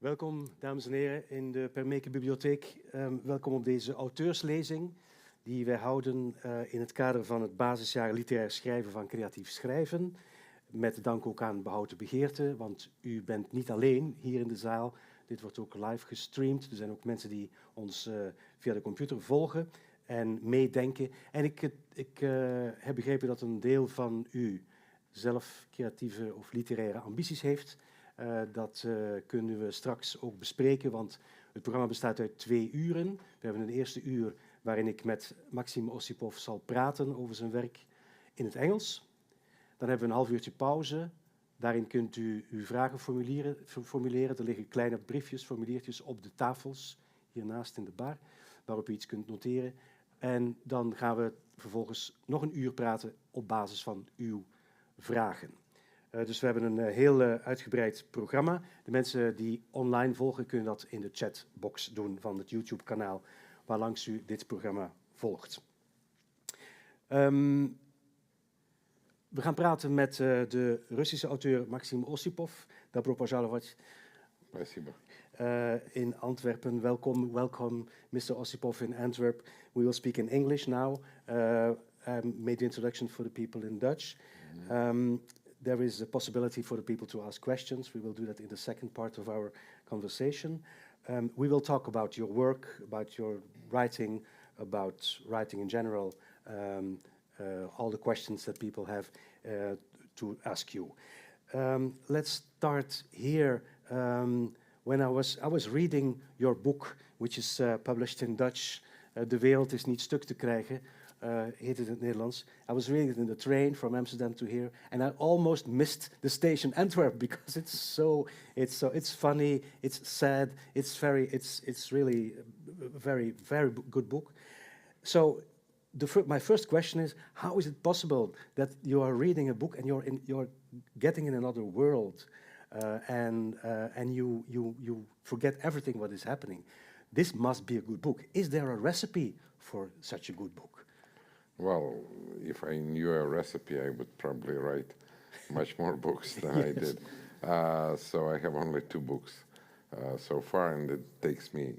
Welkom, dames en heren, in de Permeke Bibliotheek. Welkom op deze auteurslezing die wij houden in het kader van het basisjaar literair schrijven van creatief schrijven. Met dank ook aan Behouden Begeerte, want u bent niet alleen hier in de zaal. Dit wordt ook live gestreamd. Er zijn ook mensen die ons via de computer volgen en meedenken. En ik heb begrepen dat een deel van u zelf creatieve of literaire ambities heeft. Dat kunnen we straks ook bespreken, want het programma bestaat uit 2 uren. We hebben een eerste uur waarin ik met Maxim Osipov zal praten over zijn werk in het Engels. Dan hebben we een half uurtje pauze. Daarin kunt u uw vragen formuleren. Er liggen kleine briefjes, formuliertjes op de tafels, hiernaast in de bar, waarop u iets kunt noteren. En dan gaan we vervolgens nog een uur praten op basis van uw vragen. Dus we hebben een heel uitgebreid programma. De mensen die online volgen kunnen dat in de chatbox doen van het YouTube-kanaal waarlangs u dit programma volgt. We gaan praten met de Russische auteur Maxim Osipov. Добро пожаловать. Спасибо. In Antwerpen. Welcome, Mr. Osipov in Antwerp. We will speak in English now. I made the introduction for the people in Dutch. There is a possibility for the people to ask questions. We will do that in the second part of our conversation. We will talk about your work, about your writing, about writing in general, all the questions that people have to ask you. Let's start here. When I was reading your book, which is published in Dutch, De wereld is niet stuk te krijgen, heet het in het Nederlands. I was reading it in the train from Amsterdam to here, and I almost missed the station Antwerp because it's funny, it's sad, it's really a very good book. So my first question is, how is it possible that you are reading a book and you're getting in another world, and you forget everything what is happening? This must be a good book. Is there a recipe for such a good book? Well, if I knew a recipe, I would probably write much more books than I did. So I have only 2 books so far, and it takes me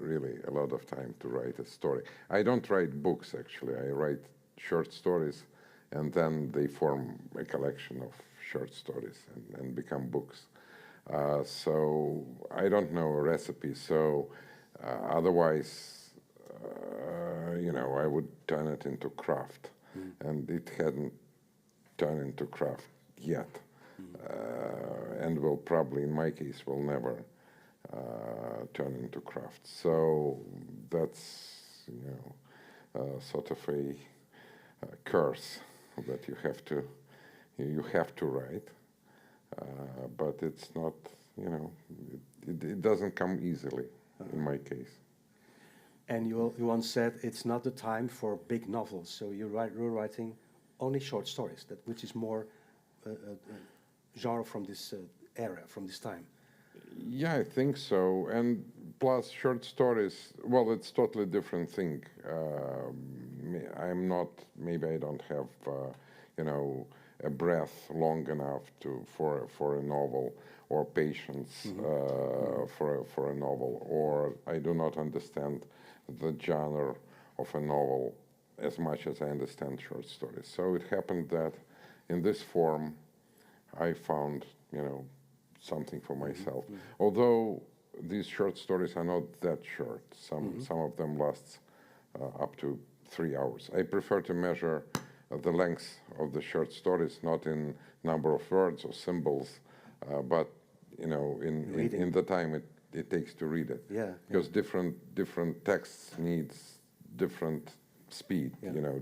really a lot of time to write a story. I don't write books, actually. I write short stories, and then they form a collection of short stories and become books. So I don't know a recipe, so otherwise, I would turn it into craft, and it hadn't turned into craft yet, and will probably, in my case, will never turn into craft. So that's, sort of a curse that you have to write. But it's not, it doesn't come easily in my case. And you once said it's not the time for big novels, so you're writing only short stories, which is more genre from this era, from this time. Yeah, I think so. And plus short stories, well, it's totally different thing. Maybe I don't have, a breath long enough for a novel, or patience for a novel, or I do not understand the genre of a novel as much as I understand short stories. So it happened that in this form I found, something for myself. Although these short stories are not that short. Some of them last up to 3 hours. I prefer to measure the length of the short stories, not in number of words or symbols, but in the time it takes to read it. Yeah. Because different texts needs different speed,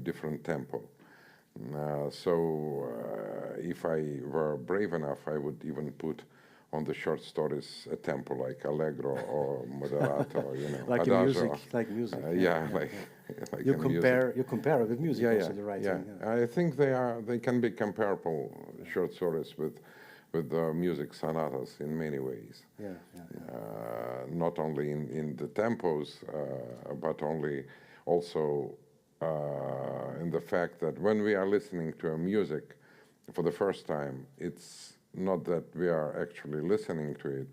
different tempo. So if I were brave enough, I would even put on the short stories a tempo like allegro or moderato, like adagio. music. Like you compare it with music also, the writing. I think they can be comparable, short stories with music sonatas in many ways. Not only in the tempos, but also in the fact that when we are listening to a music for the first time, it's not that we are actually listening to it,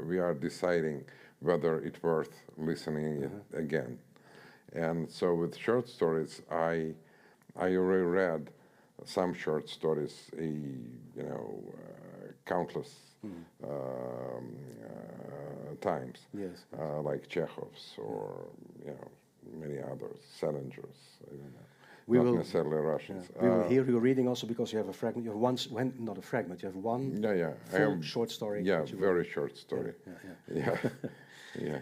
we are deciding whether it's worth listening it again. And so with short stories, I already read some short stories, countless times, Yes. like Chekhov's or many others, Salinger's. I don't know. We Not will- necessarily Russians. We will hear you reading also because you have a fragment. You have not a fragment. You have one I full am, short story. Yeah, that you very wrote. short story. Yeah. Yeah.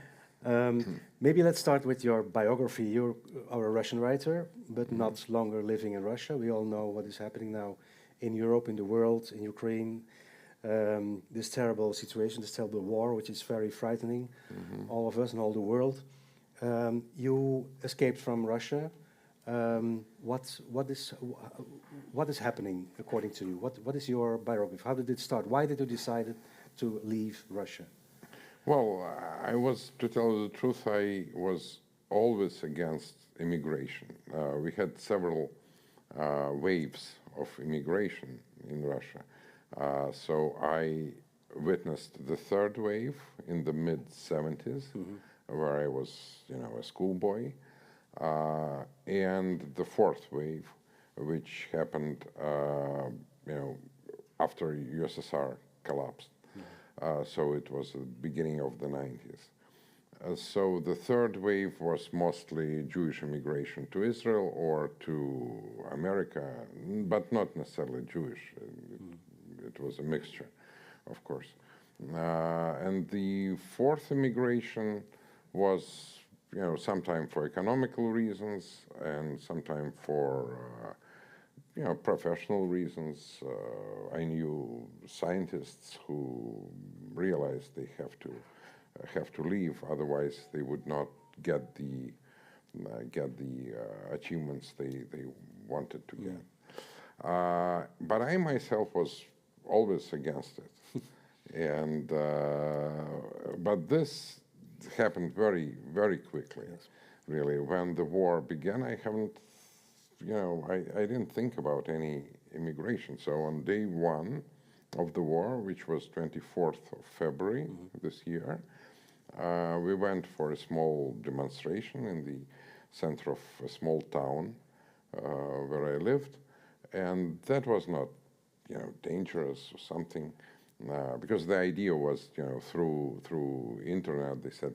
Maybe let's start with your biography. You are a Russian writer, but not longer living in Russia. We all know what is happening now in Europe, in the world, in Ukraine. This terrible situation, this terrible war, which is very frightening, all of us and all the world. You escaped from Russia. What is happening according to you? What is your biography? How did it start? Why did you decide to leave Russia? Well, to tell you the truth, I was always against immigration. We had several waves of immigration in Russia. So I witnessed the third wave in the mid-'70s, where I was, a schoolboy, and the fourth wave, which happened, after USSR collapsed. So it was the beginning of the 90s. So the third wave was mostly Jewish immigration to Israel or to America, but not necessarily Jewish. It was a mixture, of course. And the fourth immigration was, sometime for economical reasons and sometime for, professional reasons. I knew scientists who realized they have to leave, otherwise they would not get the achievements they wanted to get. But I myself was always against it, and but this happened very, very quickly. Yes. Really, when the war began, I haven't, I didn't think about any immigration. So on day one of the war, which was 24th of February this year, we went for a small demonstration in the center of a small town where I lived, and that was not, dangerous or something, because the idea was, through internet, they said,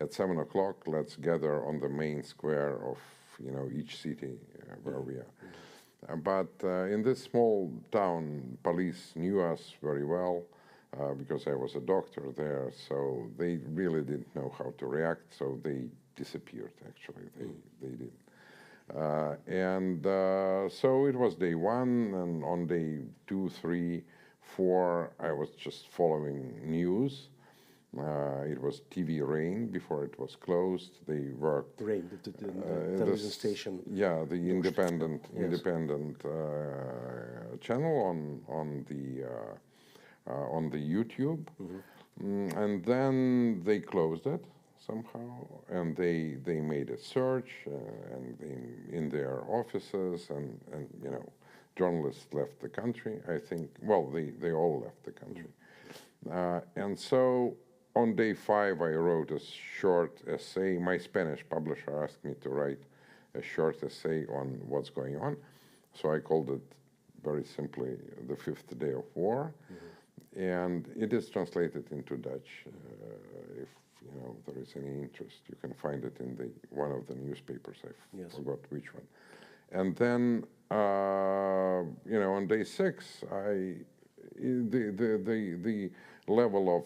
at 7 o'clock, let's gather on the main square of, each city where we are. But in this small town, police knew us very well because I was a doctor there, so they really didn't know how to react, so they disappeared, actually, they did. So it was day one, and on day 2, 3, 4, I was just following news. It was TV Rain before it was closed. They worked. Rain, the television station. Yeah, the independent Yes. channel on the YouTube, and then they closed it somehow, and they made a search, and in their offices, and journalists left the country. I think, well, they all left the country, and so on day 5 I wrote a short essay. My Spanish publisher asked me to write a short essay on what's going on, so I called it very simply The Fifth Day of War, and it is translated into Dutch. If there is any interest, you can find it in one of the newspapers. I forgot which one. And then on day 6, the level of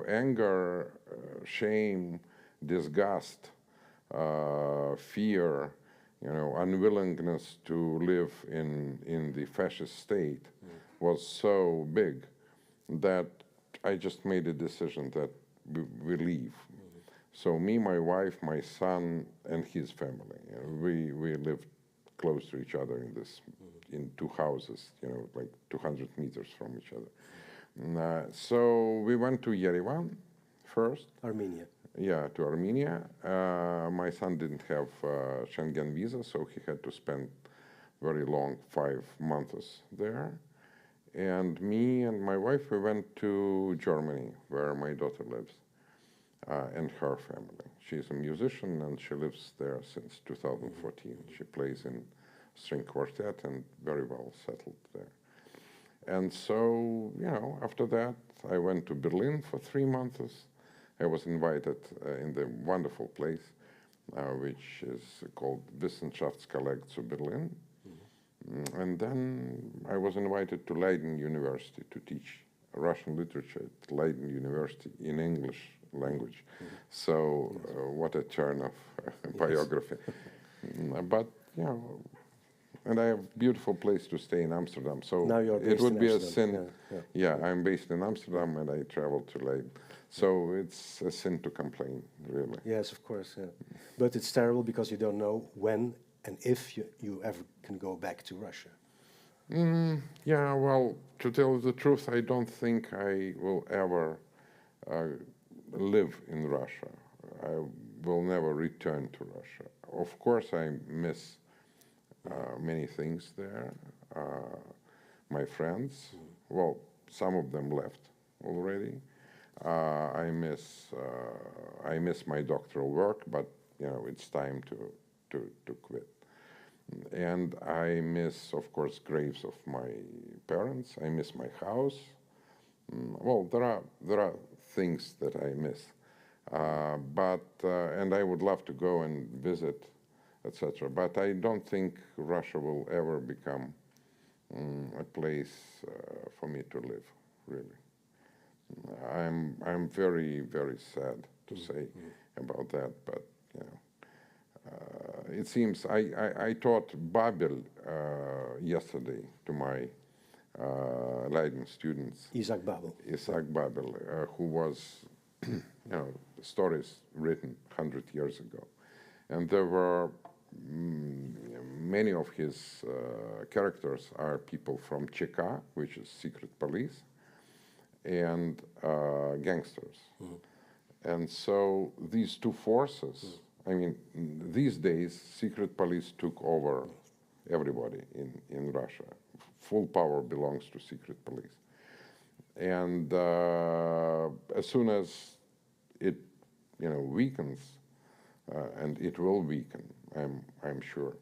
anger, shame, disgust, fear, unwillingness to live in the fascist state was so big that I just made a decision that we leave. So me, my wife, my son, and his family, we lived close to each other in 2 houses, like 200 meters from each other. So we went to Yerevan first. Armenia. Yeah, to Armenia. My son didn't have Schengen visa, so he had to spend very long 5 months there. And me and my wife, we went to Germany, where my daughter lives, and her family. She's a musician, and she lives there since 2014. She plays in string quartet and very well settled there. And so, you know, after that, I went to Berlin for 3 months. I was invited in the wonderful place, which is called Wissenschaftskolleg zu Berlin. And then I was invited to Leiden University to teach Russian literature at Leiden University in English language. So what a turn of biography. But, you know, and I have a beautiful place to stay in Amsterdam. So now you're based it would in be Amsterdam. a sin. Yeah, I'm based in Amsterdam and I travel to Leiden. So it's a sin to complain, really. Yes, of course. Yeah. But it's terrible because you don't know when and if you ever can go back to Russia. Yeah, well, to tell you the truth, I don't think I will ever live in Russia. I will never return to Russia. Of course, I miss many things there. My friends, well, some of them left already. I miss my doctoral work, but you know it's time to quit. And I miss, of course, graves of my parents. I miss my house. Well, there are things that I miss, and I would love to go and visit, etc. But I don't think Russia will ever become a place for me to live. Really, I'm very, very sad to say about that, but you know. It seems I taught Babel yesterday to my Leiden students. Isaac Babel. Isaac Babel, who was, you know, stories written 100 years ago. And there were many of his characters are people from ЧК, which is secret police, and gangsters. And so these two forces, I mean, these days, secret police took over everybody in Russia. Full power belongs to secret police. And as soon as it, you know, weakens, and it will weaken, I'm sure,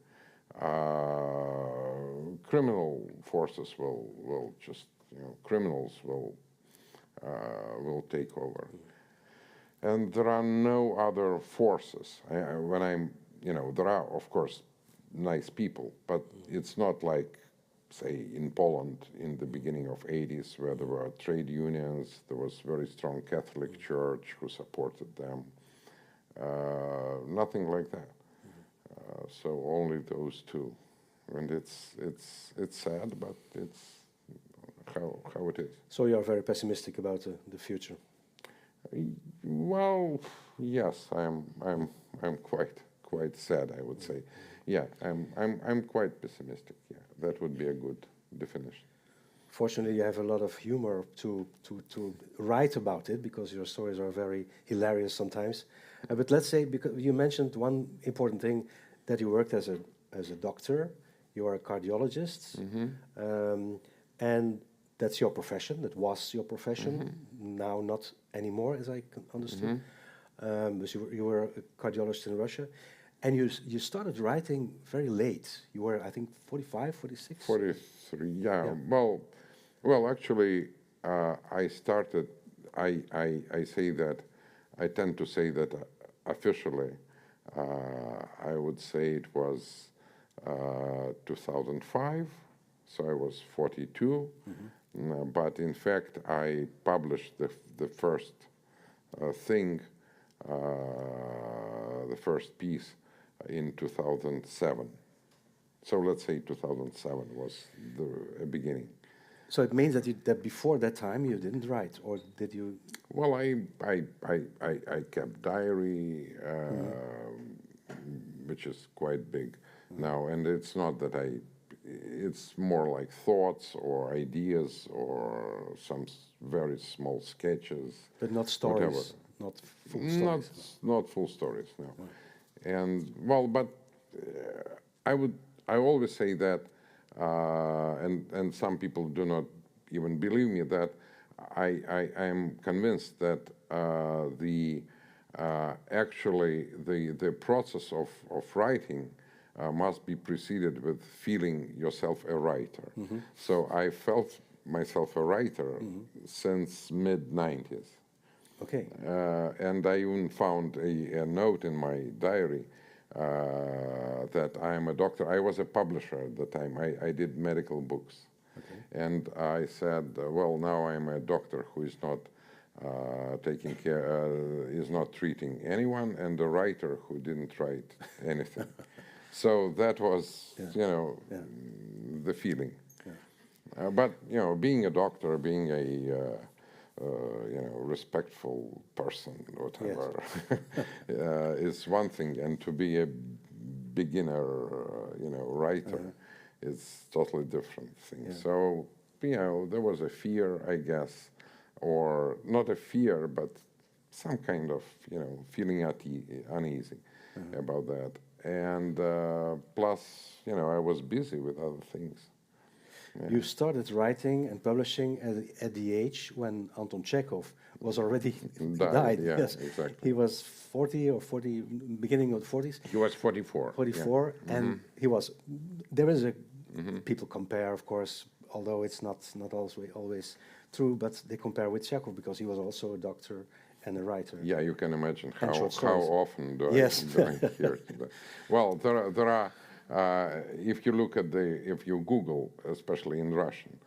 criminal forces will just, you know, criminals will take over. And there are no other forces. When I'm, you know, there are, of course, nice people, but it's not like, say, in Poland in the beginning of 80s, where there were trade unions, there was very strong Catholic Church who supported them. Nothing like that. So only those two. And it's sad, but it's how it is. So you are very pessimistic about the future. Well, yes, I'm quite sad, I would say. Yeah, I'm quite pessimistic. Yeah, that would be a good definition. Fortunately, you have a lot of humor to write about it, because your stories are very hilarious sometimes. But let's say, because you mentioned one important thing, that you worked as a doctor, you are a cardiologist, and that's your profession. That was your profession. Now not anymore, as I understood. But you were a cardiologist in Russia, and you started writing very late. You were, I think, 45, 46? 43. Yeah. Well, actually, I started. I say that. I tend to say that officially, I would say it was 2005. So I was 42. But in fact, I published the first thing, the first piece, in 2007. So let's say 2007 was the beginning. So it means that before that time you didn't write, or did you? Well, I kept diary, which is quite big now, and it's not that it's more like thoughts or ideas or some very small sketches. But not stories, whatever. not full stories. Not full stories, no. And well, but I always say that, and some people do not even believe me that I am convinced that actually the process of writing must be preceded with feeling yourself a writer. So I felt myself a writer since mid-90s. Okay. And I even found a note in my diary that I am a doctor. I was a publisher at the time. I did medical books. Okay. And I said, well, now I'm a doctor who is not taking care, is not treating anyone, and a writer who didn't write anything. So that was, the feeling. Yeah. But, being a doctor, being a respectful person, whatever, is one thing, and to be a beginner, writer is totally different thing. Yeah. So, there was a fear, I guess, or not a fear, but some kind of, feeling uneasy about that. And plus, I was busy with other things. Yeah. You started writing and publishing at the age when Anton Chekhov was already died. Yeah, yes, exactly. He was 40, beginning of the 40s. He was 44. 44, yeah. And he was. There is a people compare, of course, although it's not always true, but they compare with Chekhov because he was also a doctor and a writer. Yeah, you can imagine how often do I hear that. Well, there are. If you look at if you Google, especially in Russian,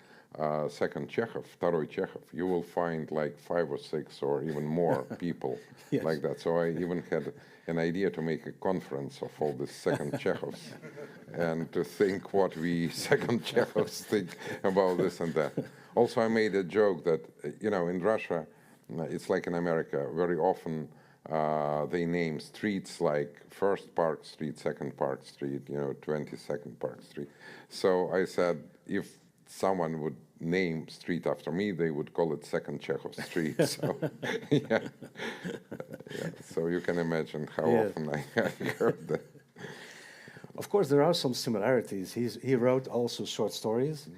second Chekhov, второй Chekhov, you will find like 5 or 6 or even more people like that. So I even had an idea to make a conference of all these second Chekhovs and to think what we second Chekhovs think about this and that. Also, I made a joke that, in Russia, it's like in America, very often they name streets like First Park Street, Second Park Street, 22nd Park Street. So I said, if someone would name street after me, they would call it Second Chekhov Street. So, so you can imagine how often I heard that. Of course, there are some similarities. He wrote also short stories.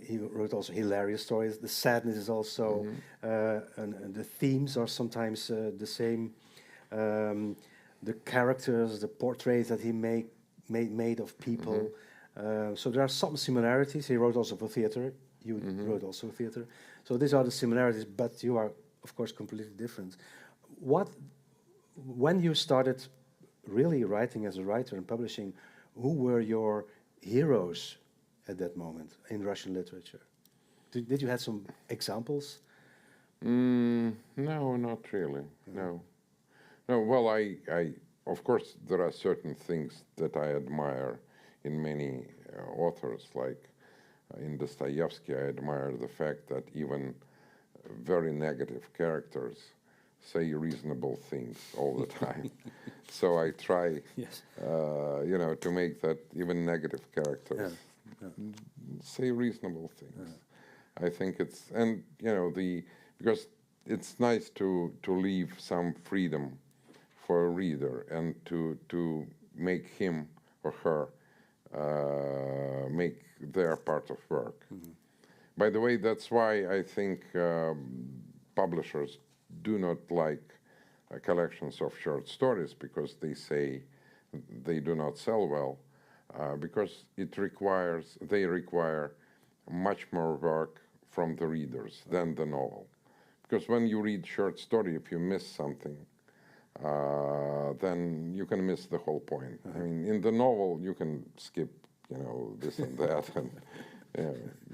He wrote also hilarious stories. The sadness is also, and the themes are sometimes the same. The characters, the portraits that he made of people. So there are some similarities. He wrote also for theater. You wrote also for theater. So these are the similarities, but you are, of course, completely different. When you started really writing as a writer and publishing, who were your heroes at that moment in Russian literature? Did you have some examples? No, not really. No. Well, I of course there are certain things that I admire in many authors. Like in Dostoevsky, I admire the fact that even very negative characters say reasonable things all the time. So I try, to make that even negative characters say reasonable things. I think it's, and because it's nice to leave some freedom for a reader and to make him or her make their part of work. By the way, that's why I think publishers do not like collections of short stories, because they say they do not sell well, because they require much more work from the readers than the novel. Because when you read short story, if you miss something, then you can miss the whole point. I mean, in the novel, you can skip, this and that. And,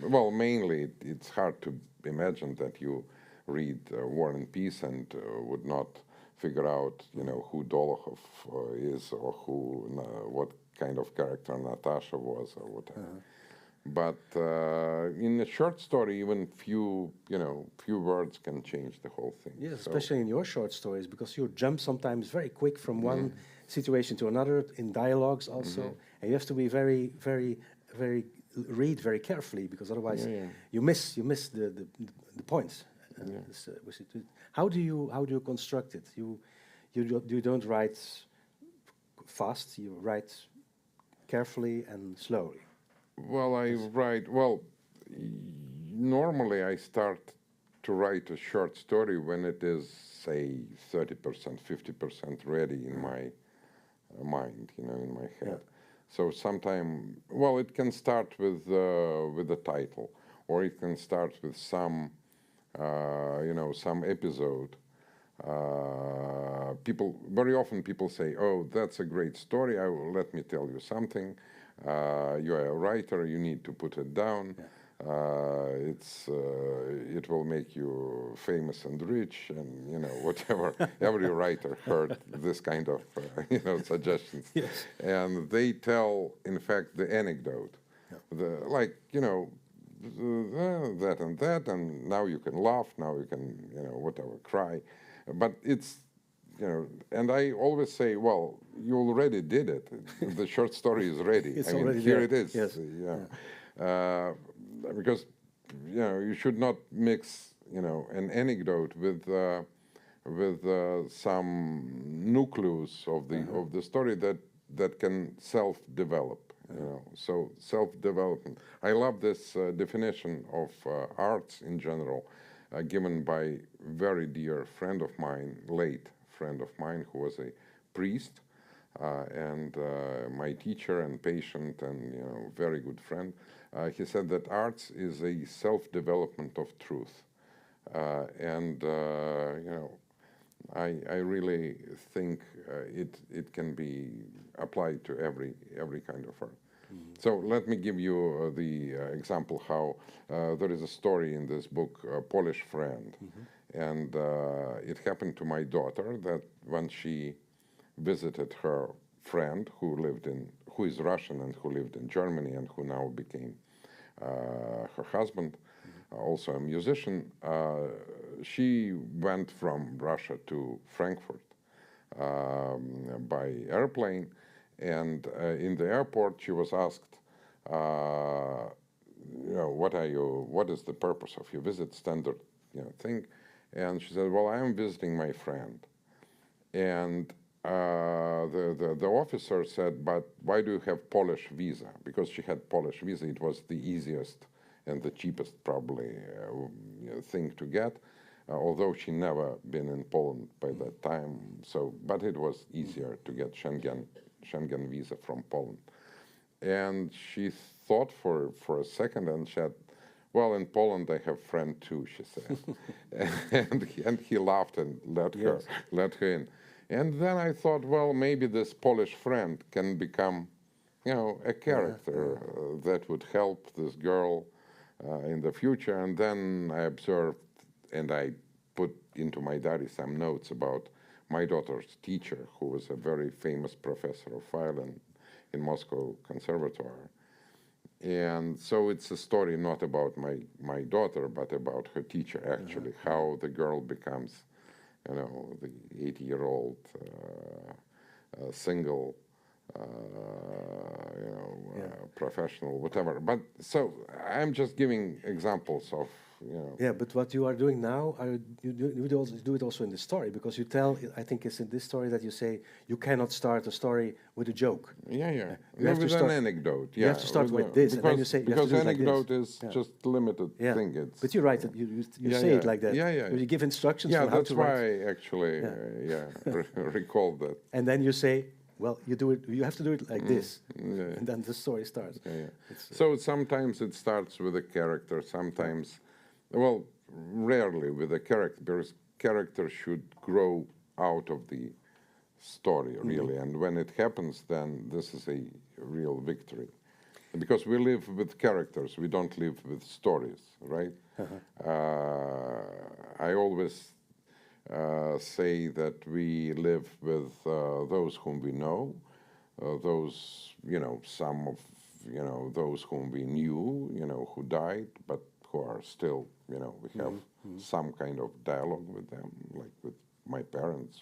well, mainly, it's hard to imagine that you read War and Peace and would not figure out, who Dolokhov is, or what kind of character Natasha was, or whatever. But in a short story, even few words can change the whole thing. Yes, especially in your short stories, because you jump sometimes very quick from one situation to another in dialogues also, and you have to be very, very, read very carefully, because otherwise you miss the points. How do you construct it? You don't write fast. You write carefully and slowly. Well, I write. Well, normally I start to write a short story when it is, say, 30%, 50% ready in my mind, you know, in my head. So sometime, well, it can start with a title, or it can start with some, you know, some episode. Very often people say, "Oh, that's a great story. Let me tell you something. You are a writer. You need to put it down. It will make you famous and rich, and you know whatever." Every writer heard this kind of you know suggestions, Yes. and they tell, in fact, the anecdote, like you know. That and that, and now you can laugh, now you can, you know, whatever, cry. But it's, you know, and I always say, well, you already did it. The short story is ready. It's I mean, already here there. it is. Yes. Because, you know, you should not mix, you know, an anecdote with some nucleus of the story that can self-develop. You know, so self-development. I love this definition of arts in general, given by a very dear friend of mine, late friend of mine, who was a priest and my teacher and patient and you know very good friend. He said that arts is a self-development of truth, and you know. I really think it can be applied to every kind of art. So let me give you the example how there is a story in this book, Polish Friend, and it happened to my daughter that when she visited her friend who is Russian and who lived in Germany and who now became her husband, also a musician, she went from Russia to Frankfurt by airplane, and in the airport she was asked, you know, what is the purpose of your visit, standard, you know, thing, and she said, well, I am visiting my friend, and the officer said, but why do you have Polish visa? Because she had Polish visa. It was the easiest and the cheapest probably thing to get, although she never been in Poland by that time. So, but it was easier to get Schengen visa from Poland. And she thought for a second and said, well, in Poland I have friend too, she said. and he laughed and let her in. And then I thought, well, maybe this Polish friend can become, you know, a character that would help this girl in the future. And then I observed and I put into my diary some notes about my daughter's teacher, who was a very famous professor of violin in Moscow Conservatoire. And so it's a story not about my daughter, but about her teacher, actually, how the girl becomes, you know, the 80-year-old single, you know, professional, whatever. But so I'm just giving examples of, you know. Yeah, but what you are doing now, you do it also in the story, because you tell, I think it's in this story that you say you cannot start a story with a joke. Yeah. You have to with start, an anecdote. You have to start with this, and then you say, you have to do it like this. Because anecdote is just limited thing. It's, but you write it, you say it like that. You give instructions on how to write. Yeah, that's why I actually recall that. And then you say, well, you have to do it like this, and then the story starts. So sometimes it starts with a character, sometimes, well, rarely with a character, because character should grow out of the story, really. And when it happens, then this is a real victory. Because we live with characters, we don't live with stories, right? I always say that we live with those whom we know, those, you know, some of, you know, those whom we knew, you know, who died, but who are still, you know, we have some kind of dialogue with them, like with my parents,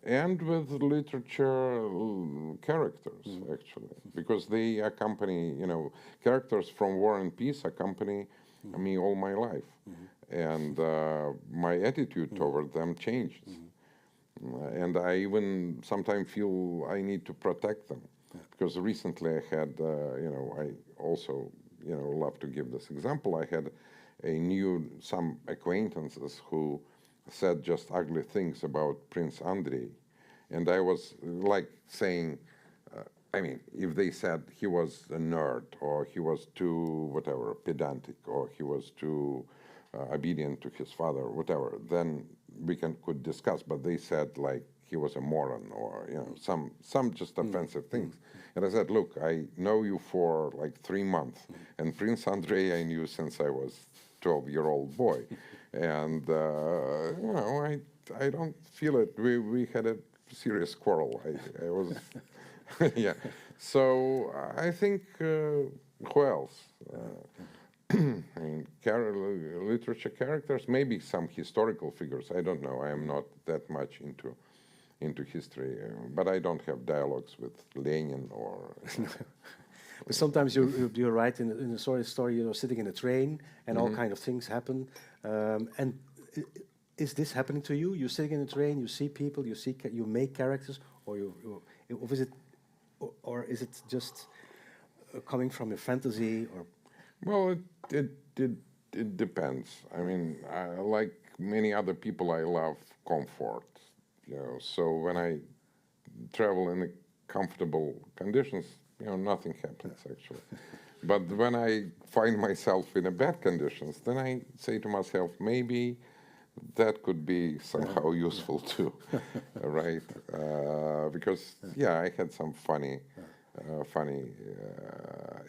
and with literature characters, actually, because they accompany, you know, characters from War and Peace accompany me all my life. And my attitude toward them changes. And I even sometimes feel I need to protect them. Because recently I had, you know, I also, love to give this example. I had some acquaintances who said just ugly things about Prince Andrei. And I was like saying, if they said he was a nerd, or he was too, whatever, pedantic, or he was too obedient to his father, whatever, then we could discuss. But they said, like, he was a moron, or, some just offensive things. And I said, look, I know you for like 3 months, and Prince Andrei I knew since I was 12-year-old boy. And, I don't feel it. We had a serious quarrel. I was, yeah. So I think, who else? Literature characters, maybe some historical figures. I don't know. I am not that much into history, but I don't have dialogues with Lenin or. But sometimes you write in a story. You're sitting in a train, and all kind of things happen. And is this happening to you? You're sitting in a train. You see people. You make characters, or is it just coming from your fantasy? Or well, it depends. I mean, like many other people, I love comfort. So when I travel in comfortable conditions, nothing happens actually. But when I find myself in bad conditions, then I say to myself, maybe that could be somehow useful too, right? Because I had some funny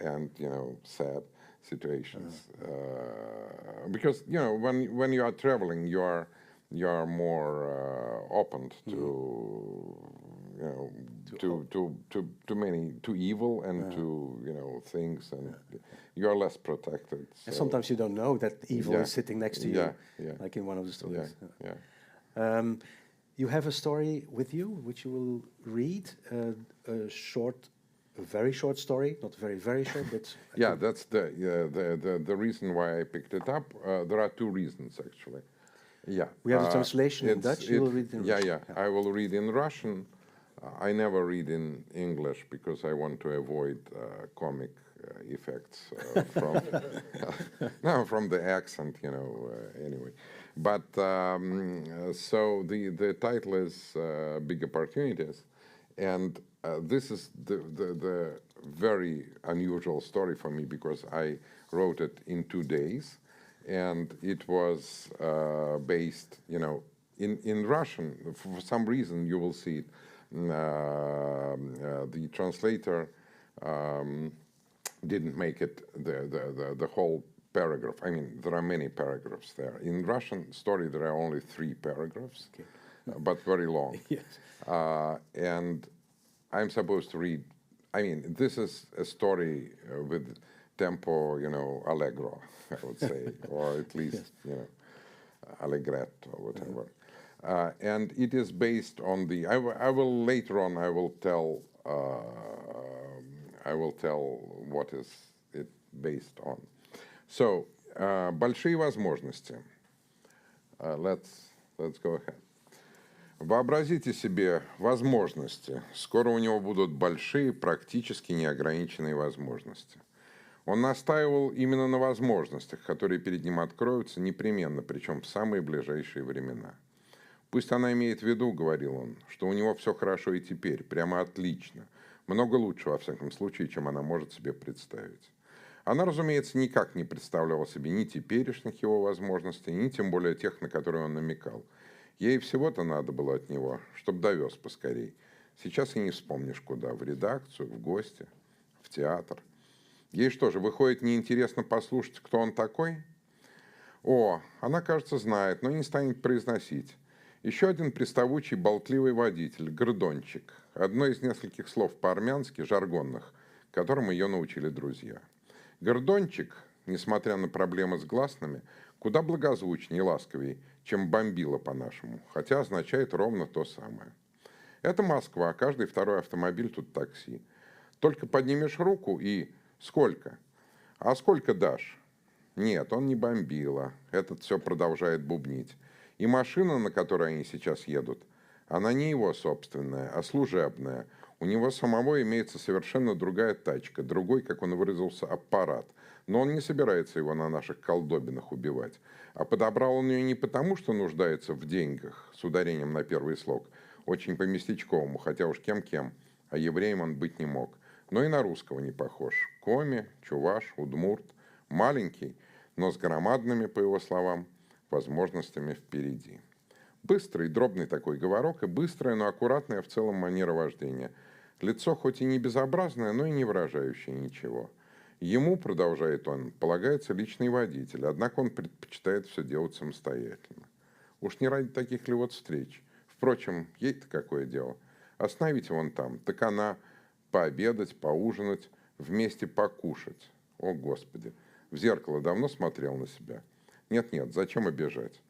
and sad situations. Because when you are traveling, you are more open to evil and to things, and you are less protected. So. And sometimes you don't know that evil is sitting next to you, like in one of the stories. You have a story with you, which you will read, a very short story, not very, very short, but... That's the reason why I picked it up. There are 2 reasons, actually. We have the translation in Dutch. You will read it in Russian. I will read in Russian. I never read in English because I want to avoid comic effects from the accent, anyway. But so the title is Big Opportunities, and this is the very unusual story for me because I wrote it in 2 days. And it was based, in Russian. For some reason, you will see it. The translator didn't make it the whole paragraph. I mean, there are many paragraphs there. In Russian story, there are only 3 paragraphs, but very long. Yes. And I'm supposed to read. I mean, this is a story with tempo, allegro, I would say, or at least, allegretto or whatever. And it is based on the. I will later on. I will tell what is it based on. So, большие возможности. Let's go ahead. Вообразите себе возможности. Скоро у него будут большие, практически неограниченные возможности. Он настаивал именно на возможностях, которые перед ним откроются непременно, причем в самые ближайшие времена. «Пусть она имеет в виду, — говорил он, — что у него все хорошо и теперь, прямо отлично, много лучше, во всяком случае, чем она может себе представить». Она, разумеется, никак не представляла себе ни теперешних его возможностей, ни тем более тех, на которые он намекал. Ей всего-то надо было от него, чтобы довез поскорей. Сейчас и не вспомнишь куда, в редакцию, в гости, в театр. Ей что же, выходит, неинтересно послушать, кто он такой? О, она, кажется, знает, но не станет произносить. Еще один приставучий, болтливый водитель, гордончик. Одно из нескольких слов по-армянски, жаргонных, которым ее научили друзья. Гордончик, несмотря на проблемы с гласными, куда благозвучнее и ласковее, чем бомбила по-нашему, хотя означает ровно то самое. Это Москва, каждый второй автомобиль тут такси. Только поднимешь руку и... Сколько? А сколько дашь? Нет, он не бомбила. Этот все продолжает бубнить. И машина, на которой они сейчас едут, она не его собственная, а служебная. У него самого имеется совершенно другая тачка, другой, как он выразился, аппарат. Но он не собирается его на наших колдобинах убивать. А подобрал он ее не потому, что нуждается в деньгах, с ударением на первый слог, очень по-местечковому, хотя уж кем-кем, а евреем он быть не мог. Но и на русского не похож. Коми, чуваш, удмурт, маленький, но с громадными, по его словам, возможностями впереди. Быстрый, дробный такой говорок и быстрая, но аккуратная в целом манера вождения. Лицо хоть и не безобразное, но и не выражающее ничего. Ему, продолжает он, полагается личный водитель, однако он предпочитает все делать самостоятельно. Уж не ради таких ли вот встреч. Впрочем, ей-то какое дело. Остановите вон там, так она пообедать, поужинать, вместе покушать. О, Господи! В зеркало давно смотрел на себя? Нет-нет, зачем обижать?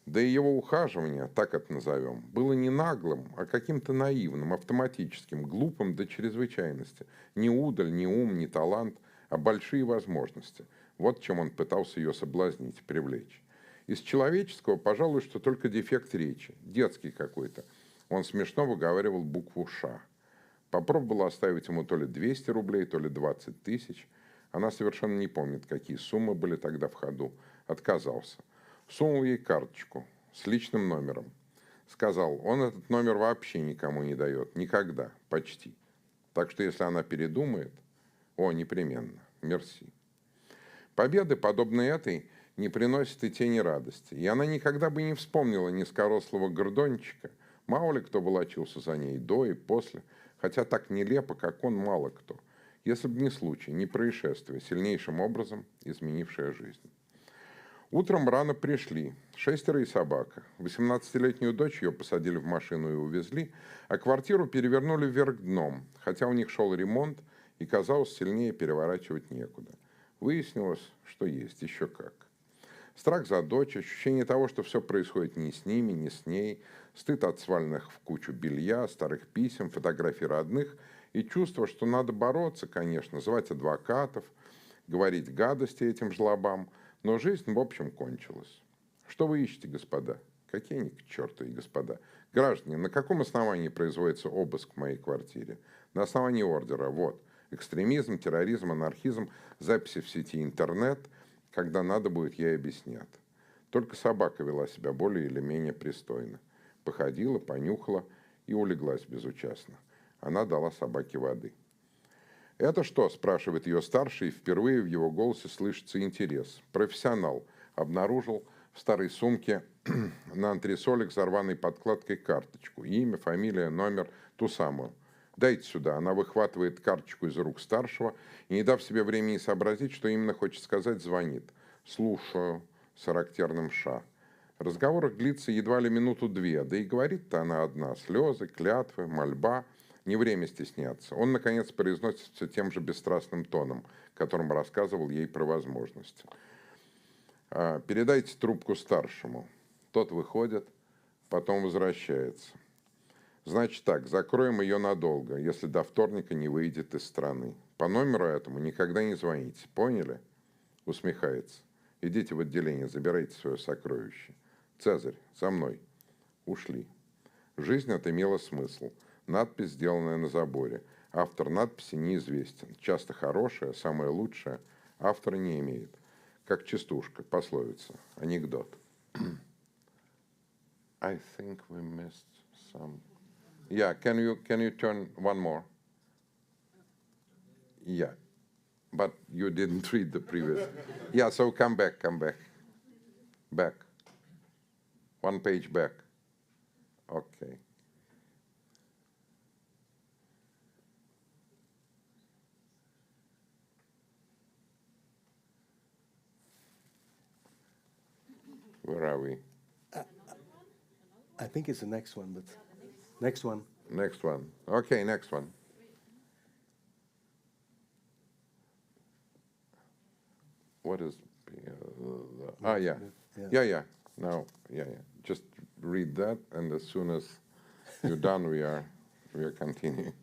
Да и его ухаживание, так это назовем, было не наглым, а каким-то наивным, автоматическим, глупым до чрезвычайности. Ни удаль, ни ум, ни талант, а большие возможности. Вот чем он пытался ее соблазнить, привлечь. Из человеческого, пожалуй, что только дефект речи, детский какой-то. Он смешно выговаривал букву «Ш». Попробовала оставить ему то ли 200 рублей, то ли 20 тысяч. Она совершенно не помнит, какие суммы были тогда в ходу. Отказался. Сунул ей карточку с личным номером. Сказал, он этот номер вообще никому не дает. Никогда. Почти. Так что если она передумает... О, непременно. Мерси. Победы, подобные этой, не приносят и тени радости. И она никогда бы не вспомнила низкорослого гордончика. Мало ли кто волочился за ней до и после. Хотя так нелепо, как он, мало кто. Если бы не случай, не происшествие, сильнейшим образом изменившее жизнь. Утром рано пришли. 6 и собака. 18-летнюю дочь ее посадили в машину и увезли, а квартиру перевернули вверх дном, хотя у них шел ремонт, и казалось, сильнее переворачивать некуда. Выяснилось, что есть еще как. Страх за дочь, ощущение того, что все происходит не с ними, не с ней, стыд от сваленных в кучу белья, старых писем, фотографий родных и чувство, что надо бороться, конечно, звать адвокатов, говорить гадости этим жлобам, но жизнь, в общем, кончилась. Что вы ищете, господа? Какие они к черту и господа? Граждане, на каком основании производится обыск в моей квартире? На основании ордера. Вот. Экстремизм, терроризм, анархизм, записи в сети интернет. Когда надо будет, ей объяснят. Только собака вела себя более или менее пристойно. Походила, понюхала и улеглась безучастно. Она дала собаке воды. «Это что?» – спрашивает ее старший, и впервые в его голосе слышится интерес. Профессионал обнаружил в старой сумке на антресолях за рваной подкладкой карточку. Имя, фамилия, номер, ту самую. «Дайте сюда». Она выхватывает карточку из рук старшего и, не дав себе времени сообразить, что именно хочет сказать, звонит. «Слушаю», с характерным «ша». Разговор длится едва ли минуту-две, да и говорит-то она одна. Слезы, клятвы, мольба. Не время стесняться. Он, наконец, произносит все тем же бесстрастным тоном, которым рассказывал ей про возможности. «Передайте трубку старшему». Тот выходит, потом возвращается. «Значит так, закроем ее надолго, если до вторника не выйдет из страны. По номеру этому никогда не звоните. Поняли?» Усмехается. «Идите в отделение, забирайте свое сокровище. Цезарь, за мной». Ушли. Жизнь эта имела смысл. Надпись, сделанная на заборе. Автор надписи неизвестен. Часто хорошая, самая лучшая. Автора не имеет. Как частушка, пословица, анекдот. I think we missed some... Yeah, can you turn one more? Yeah, but you didn't read the previous. Yeah, so come back. Back. One page back. Okay. Where are we? I think it's the next one, but next one. Next one. Okay, next one. What is... yeah. Yeah. Now, yeah. Just read that, and as soon as you're done, we are continuing.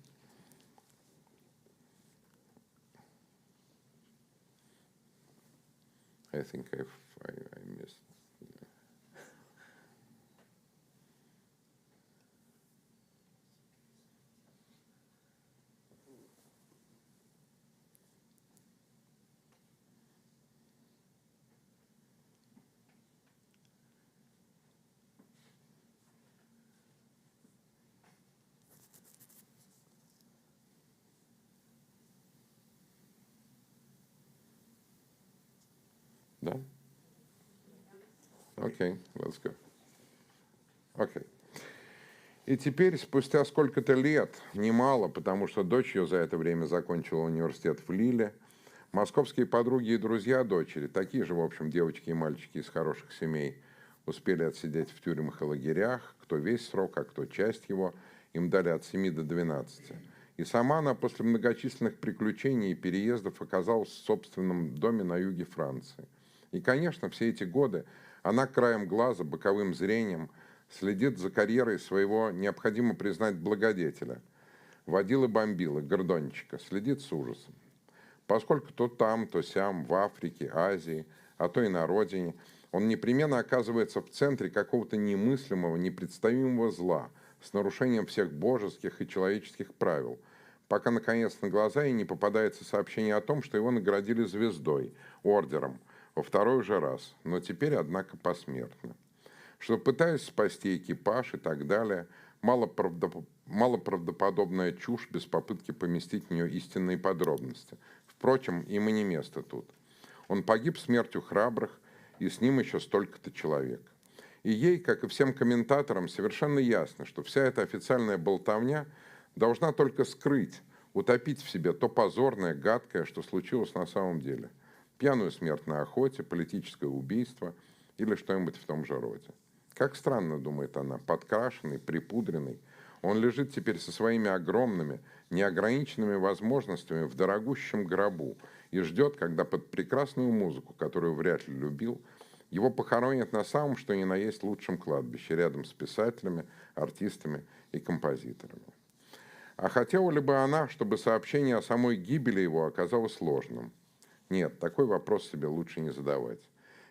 I think I missed. Okay, let's go. Okay. И теперь, спустя сколько-то лет, немало, потому что дочь ее за это время закончила университет в Лиле, московские подруги и друзья дочери, такие же, в общем, девочки и мальчики из хороших семей, успели отсидеть в тюрьмах и лагерях, кто весь срок, а кто часть его, им дали от 7 до 12. И сама она после многочисленных приключений и переездов оказалась в собственном доме на юге Франции. И, конечно, все эти годы она краем глаза, боковым зрением следит за карьерой своего, необходимо признать, благодетеля. Водила-бомбила, гордончика, следит с ужасом. Поскольку то там, то сям, в Африке, Азии, а то и на родине, он непременно оказывается в центре какого-то немыслимого, непредставимого зла, с нарушением всех божеских и человеческих правил, пока, наконец, на глаза ей не попадается сообщение о том, что его наградили звездой, ордером, во второй уже раз, но теперь, однако, посмертно. Что пытаясь спасти экипаж и так далее, малоправдоподобная чушь без попытки поместить в нее истинные подробности. Впрочем, им и не место тут. Он погиб смертью храбрых, и с ним еще столько-то человек. И ей, как и всем комментаторам, совершенно ясно, что вся эта официальная болтовня должна только скрыть, утопить в себе то позорное, гадкое, что случилось на самом деле. Пьяную смерть на охоте, политическое убийство или что-нибудь в том же роде. Как странно, думает она, подкрашенный, припудренный, он лежит теперь со своими огромными, неограниченными возможностями в дорогущем гробу и ждет, когда под прекрасную музыку, которую вряд ли любил, его похоронят на самом, что ни на есть, лучшем кладбище, рядом с писателями, артистами и композиторами. А хотела ли бы она, чтобы сообщение о самой гибели его оказалось ложным? Нет, такой вопрос себе лучше не задавать.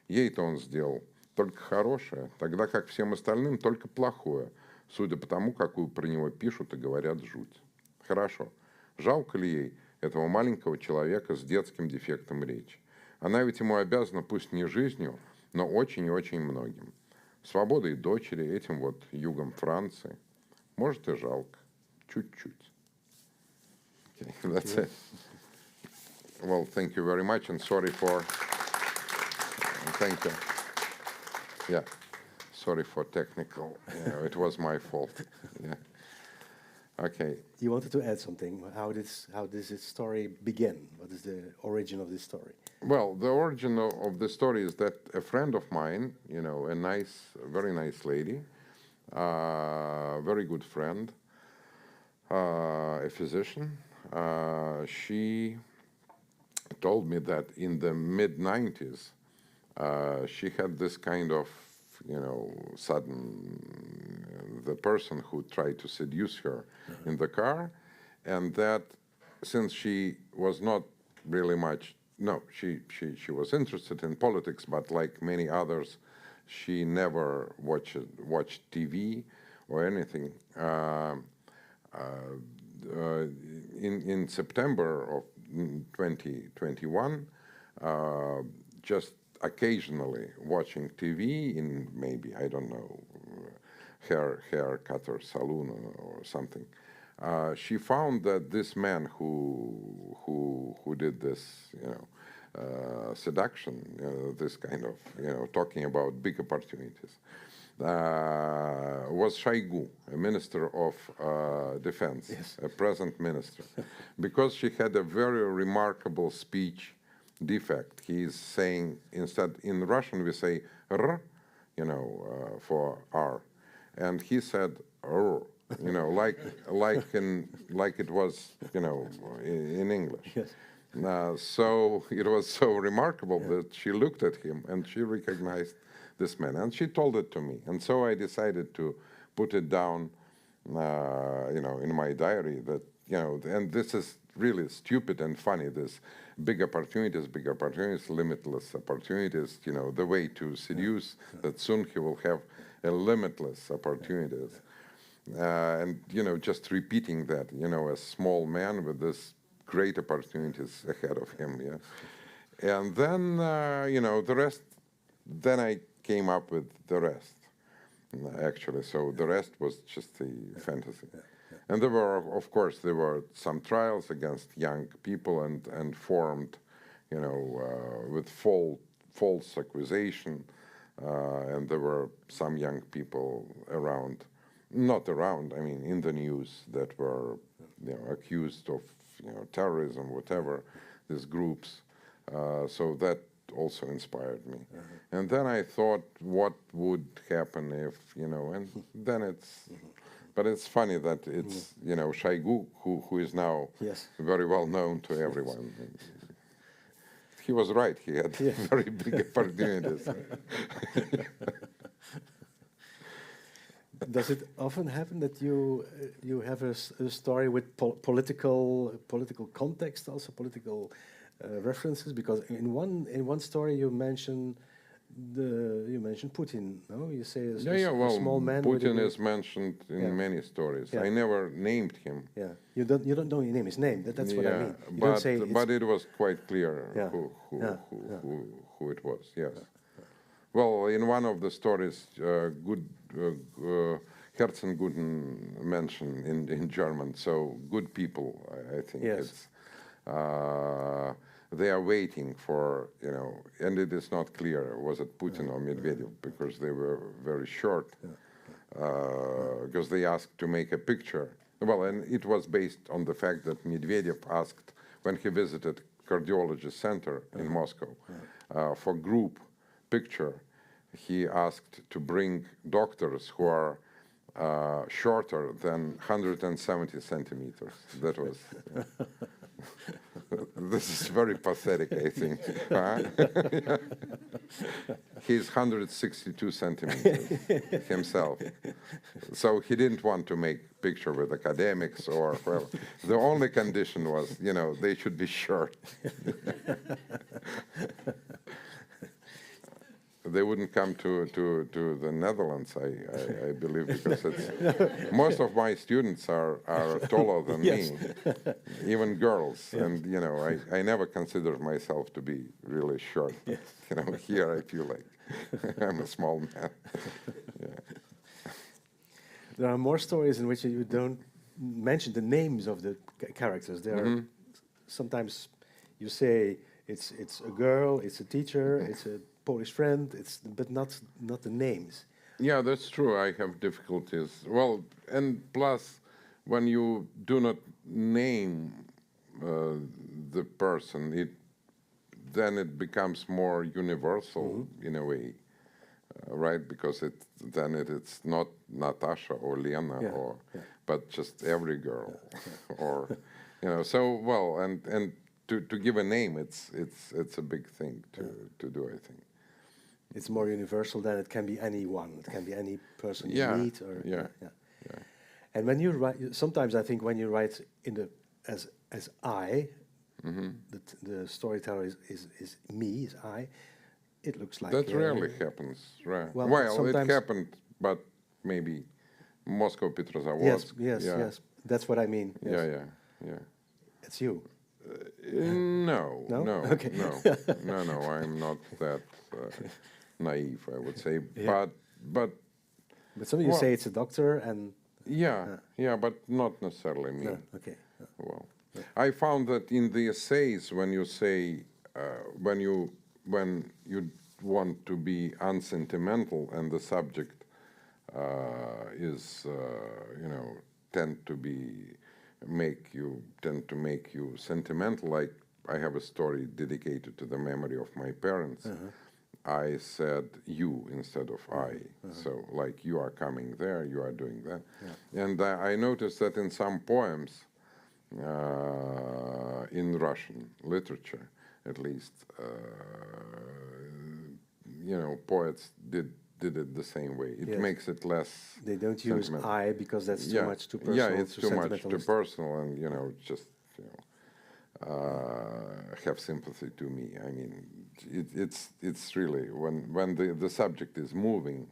Ей-то он сделал только хорошее, тогда как всем остальным только плохое, судя по тому, какую про него пишут и говорят жуть. Хорошо. Жалко ли ей этого маленького человека с детским дефектом речи? Она ведь ему обязана пусть не жизнью, но очень и очень многим. Свободой дочери, этим вот югом Франции. Может и жалко. Чуть-чуть. Okay, that's it. Well, thank you very much and sorry for... Thank you. Yeah, sorry for technical. Yeah, it was my fault. Yeah. Okay. You wanted to add something. How does this story begin? What is the origin of this story? Well, the origin of the story is that a friend of mine, you know, a nice, very nice lady, very good friend, a physician, she told me that in the mid-90s, she had this kind of, you know, sudden, the person who tried to seduce her in the car, and that since she was not really much, no, she was interested in politics, but like many others, she never watched TV or anything. In September of 2021, just occasionally watching TV in maybe, I don't know, hair cutter salon or something, she found that this man who did this, you know, seduction, this kind of, you know, talking about big opportunities, was Shoigu, a minister of defense, yes. A present minister, because she had a very remarkable speech defect. He's saying, instead, in Russian we say R, you know, for R, and he said R, you know, like it was, you know, in English. Yes. So it was so remarkable that she looked at him and she recognized this man, and she told it to me, and so I decided to put it down, you know, in my diary. That, you know, and this is really stupid and funny. This big opportunities, limitless opportunities. You know, the way to seduce. That soon he will have a limitless opportunities, and you know, just repeating that. You know, a small man with this great opportunities ahead of him. Yeah, and then you know, the rest. Then I came up with the rest, actually. So the rest was just the fantasy. And there were, of course, there were some trials against young people and formed, you know, with false accusation, and there were some young people around, not around, I mean, in the news that were, accused of, terrorism, whatever, these groups. So that also inspired me. And then I thought, what would happen if, and then it's, but it's funny that it's, Shaigu, who is now very well known to everyone. He was right, he had very big opportunities. Does it often happen that you have a story with political context, also political references? Because in one story you mention Putin. No, you say a small man. Putin is mentioned in many stories. I never named him. Yeah, you don't know his name. That's what I mean. You don't say but it was quite clear who it was. Yes. Well, in one of the stories, Herzenguten mentioned in German, so good people, I think. It's, they are waiting for, and it is not clear, was it Putin or Medvedev, because they were very short, because they asked to make a picture. Well, and it was based on the fact that Medvedev asked, when he visited cardiology center in Moscow, for group picture, he asked to bring doctors who are shorter than 170 centimeters. That was... This is very pathetic, I think. He's 162 centimeters himself. So he didn't want to make picture with academics or well. The only condition was, they should be short. They wouldn't come to the Netherlands, I believe, because it's, most of my students are taller than me, even girls. And, I never considered myself to be really short. But, here I feel like I'm a small man. There are more stories in which you don't mention the names of the characters. There are sometimes you say it's a girl, it's a teacher, it's a Polish friend, but not the names. Yeah, that's true. I have difficulties. Well, and plus, when you do not name the person, then it becomes more universal in a way, right? Because it's not Natasha or Lena but just every girl, or So well, and to give a name, it's a big thing to do, I think. It's more universal than it can be anyone. It can be any person you meet. Or, And when you write, sometimes I think when you write as I, the storyteller is me, is I. It looks like that rarely happens, right? Well, it happened, but maybe Moscow Petrozavod. Yes. That's what I mean. Yes. Yeah. It's you. No. Okay. No. I'm not that naive, I would say. But some of you say it's a doctor and. But not necessarily me. No, okay. Well, I found that in the essays, when you say when you want to be unsentimental and the subject is tend to make you sentimental. Like I have a story dedicated to the memory of my parents. I said you instead of I. So like you are coming there, you are doing that. And I noticed that in some poems, in Russian literature at least, poets did it the same way. It makes it less. They don't use I because that's too much too personal. Yeah, it's too much too personal, and just have sympathy to me. I mean, it's really when the subject is moving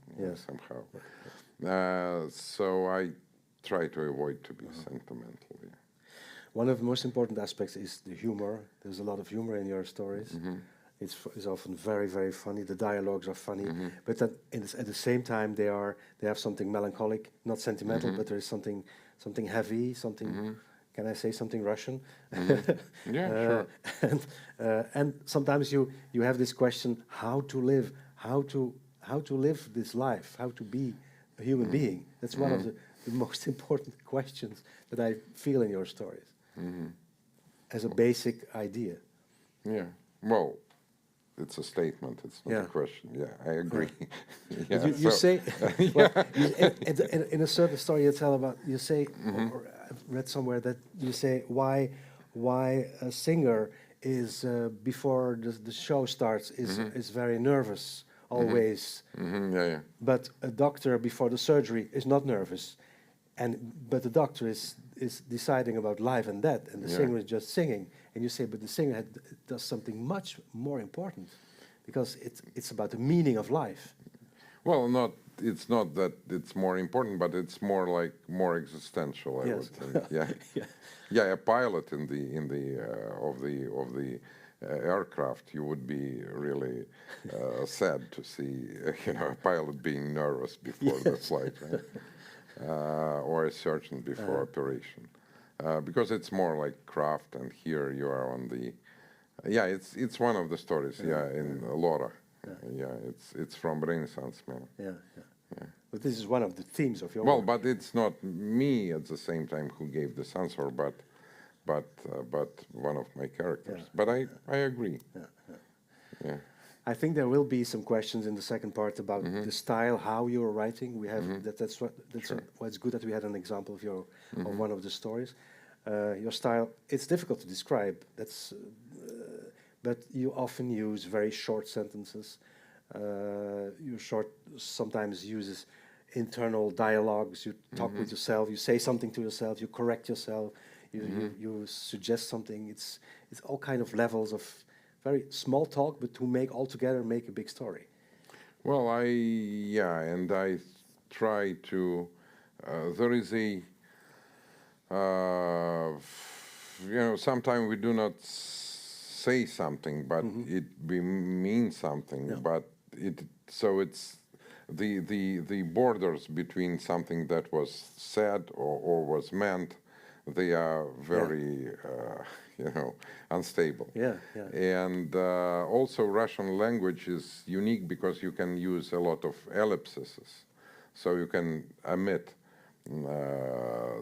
somehow. So I try to avoid to be sentimental. Yeah. One of the most important aspects is the humor. There's a lot of humor in your stories. It's often very, very funny. The dialogues are funny, but that at the same time they have something melancholic, not sentimental, but there is something heavy, something. Can I say something Russian? Yeah, sure. And sometimes you have this question: how to live, how to how to live this life, how to be a human being. That's one of the most important questions that I feel in your stories, as a basic idea. Yeah. Well, it's a statement. It's not a question. Yeah, I agree. Yeah. You say, well, in a certain story you tell about, you say, or I've read somewhere that you say why a singer is before the show starts is very nervous always. But a doctor before the surgery is not nervous, but the doctor is deciding about life and death, and the singer is just singing. And you say, but the singer does something much more important, because it's about the meaning of life. Well, it's not that it's more important, but it's more existential, I would think. Yeah. A pilot of the aircraft, you would be really sad to see a pilot being nervous before the flight, right? Or a surgeon before operation, because it's more like craft, and here you are on the. Yeah, it's one of the stories. In Laura. It's from Renaissance man. Yeah. But this is one of the themes of your work. work. But it's not me at the same time who gave this answer, but one of my characters. But I agree. Yeah. I think there will be some questions in the second part about the style, how you're writing. We have why it's good that we had an example of of one of the stories. Your style, it's difficult to describe. But you often use very short sentences. You sometimes uses internal dialogues. You talk with yourself. You say something to yourself. You correct yourself. You suggest something. It's all kind of levels of very small talk, but to make a big story. Well, and I try to. There is a. Sometimes we do not say something, but it means something. Yeah. But it's the borders between something that was said or was meant. They are very unstable. Yeah. And also Russian language is unique because you can use a lot of ellipses, so you can omit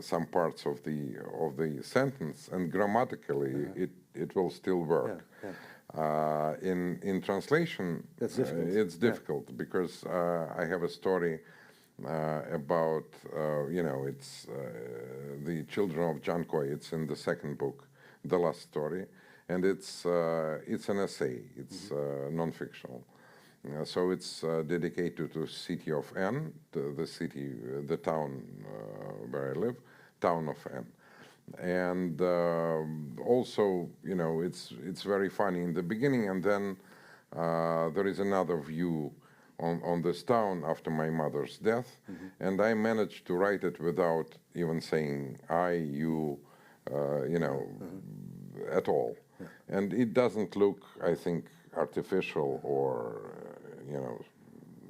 some parts of the sentence, and grammatically it will still work. In translation, it's difficult because I have a story about it's the children of Jankoy. It's in the second book, the last story, and it's an essay. It's non-fictional. So it's dedicated to city of N, the town where I live, town of N. And also, it's very funny in the beginning, and then there is another view on this town after my mother's death, and I managed to write it without even saying I, you, at all. Yeah. And it doesn't look, I think, artificial or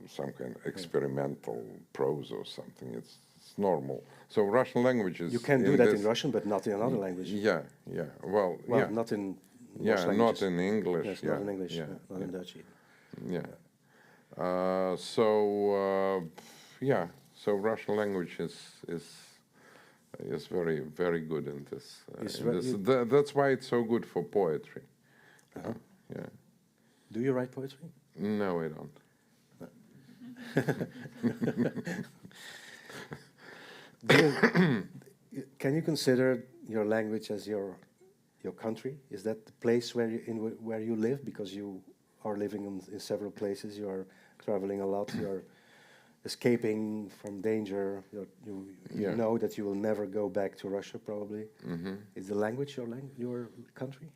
some kind of experimental prose or something. It's normal. So Russian language is. You can do that in Russian, but not in another language. Yeah. Well, not in. Not in English. Yes, not in English. Not in Dutch either. Yeah. So Russian language is very, very good in this. That's why it's so good for poetry. Yeah. Do you write poetry? No, I don't. Can you consider your language as your country? Is that the place where you live? Because you are living in several places. You are traveling a lot. You are escaping from danger. You know that you will never go back to Russia, probably. Is the language your country?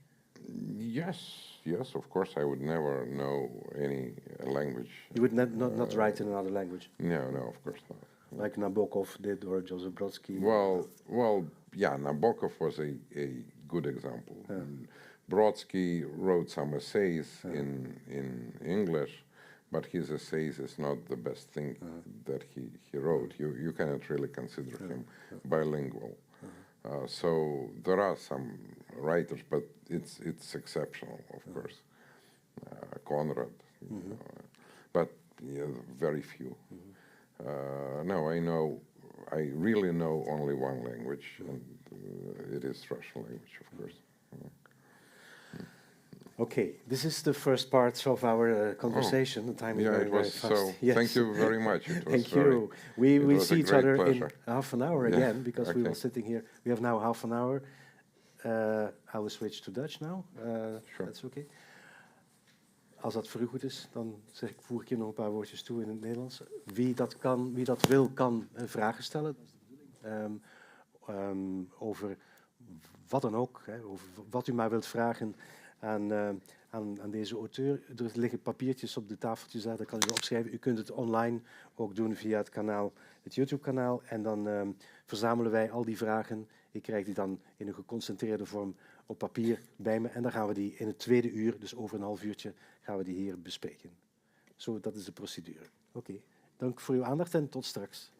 Yes, of course. I would never know any language. You would not write in another language? No, of course not. Like Nabokov did, or Joseph Brodsky? Well, Nabokov was a good example. Brodsky wrote some essays in English, but his essays is not the best thing that he wrote. You cannot really consider him bilingual. So there are some writers, but it's exceptional, of course. Conrad. But yeah, very few. No, I really know only one language, and it is Russian language, of course. Okay, this is the first part of our conversation. The time is going very fast. So yes. thank you very much. It was Thank you. We will see each other pleasure. in half an hour Yeah, again, because we okay. will sitting here. We have now half an hour. I will switch to Dutch now. Sure. That's okay. Als dat voor u goed is, dan voeg ik hier nog een paar woordjes toe in het Nederlands. Wie dat wil, kan vragen stellen. Over wat dan ook, hè, over wat u maar wilt vragen aan deze auteur. Er liggen papiertjes op de tafeltjes daar kan u opschrijven. U kunt het online ook doen via het YouTube-kanaal. En dan verzamelen wij al die vragen. Ik krijg die dan in een geconcentreerde vorm op papier bij me. En dan gaan we die in het tweede uur, dus over een half uurtje, gaan we die hier bespreken. Zo, dat is de procedure. Oké, dank voor uw aandacht en tot straks.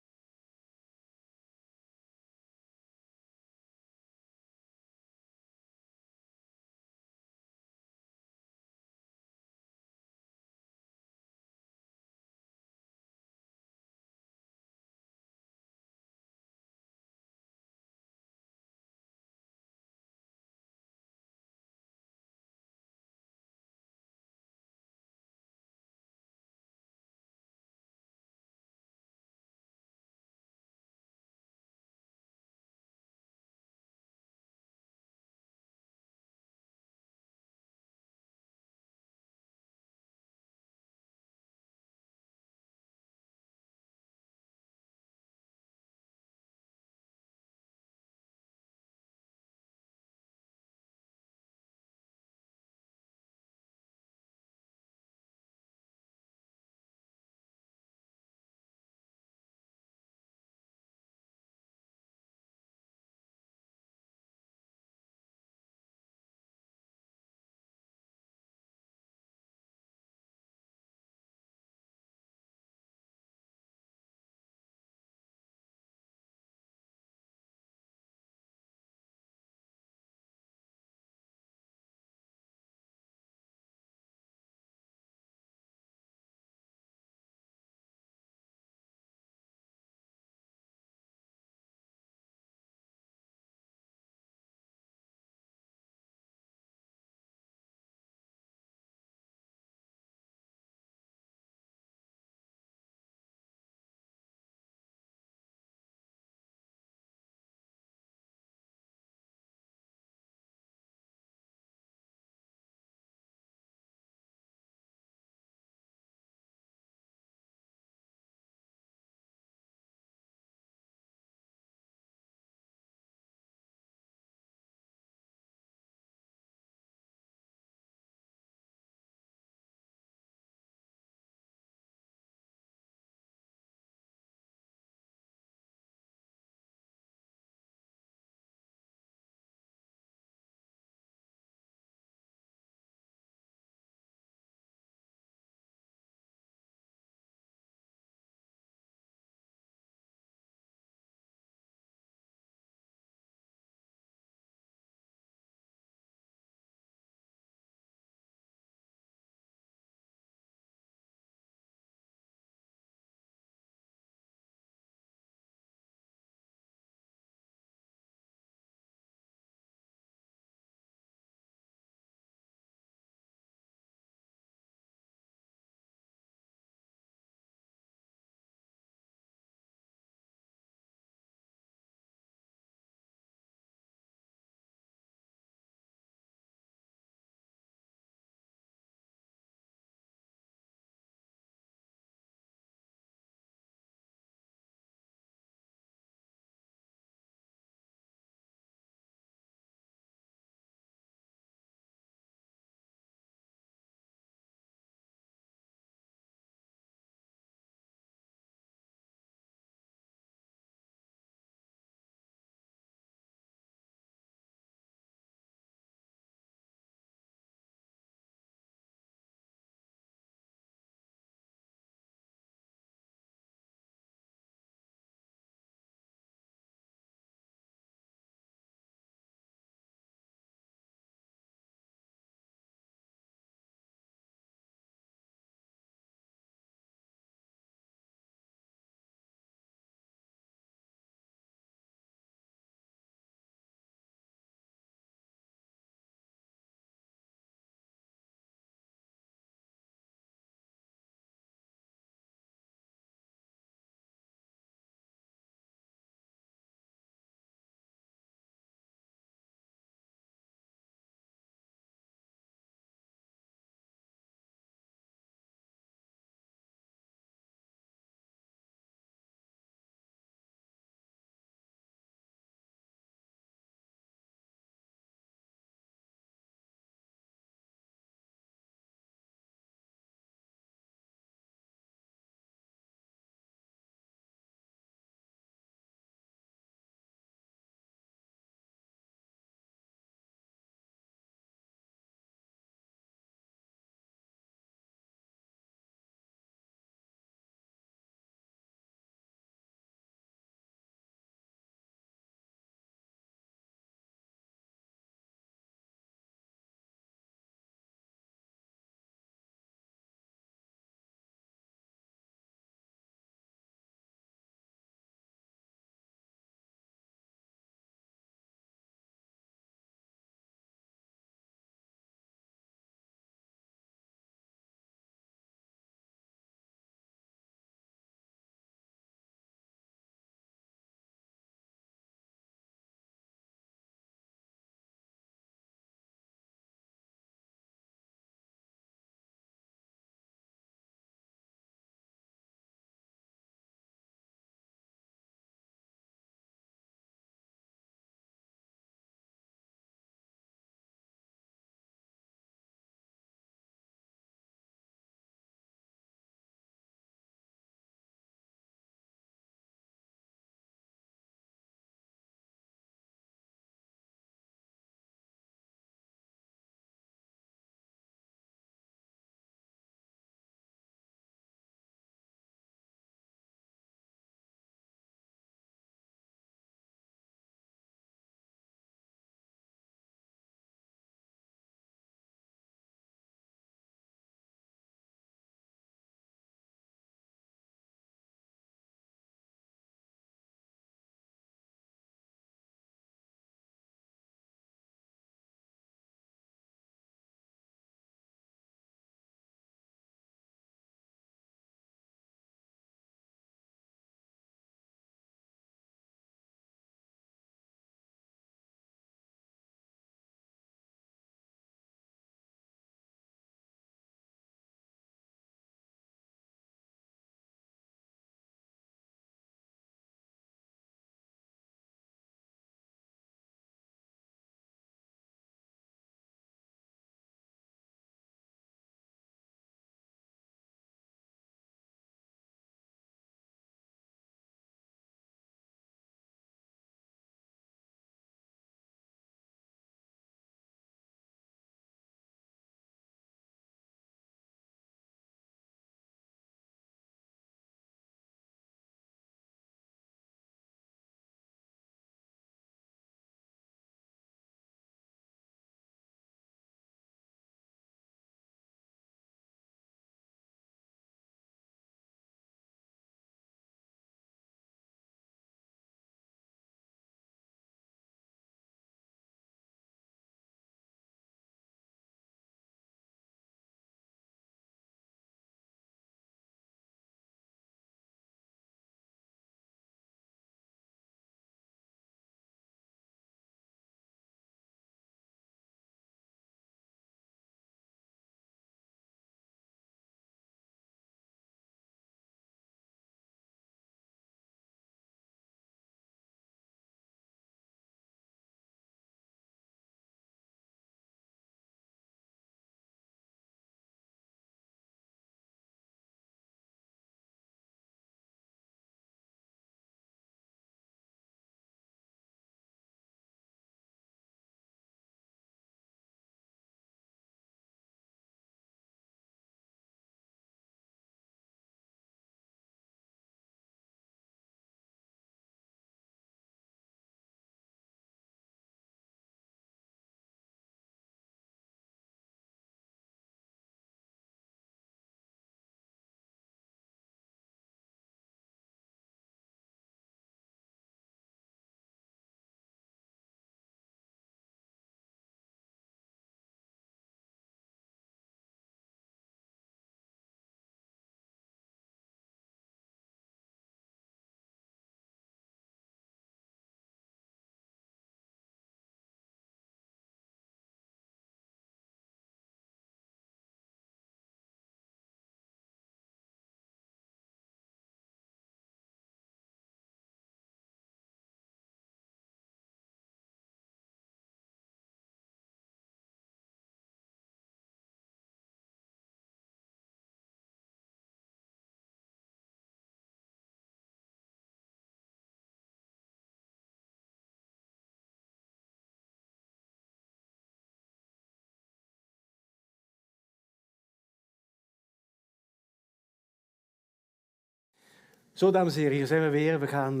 Zo, dames en heren, hier zijn we weer. We gaan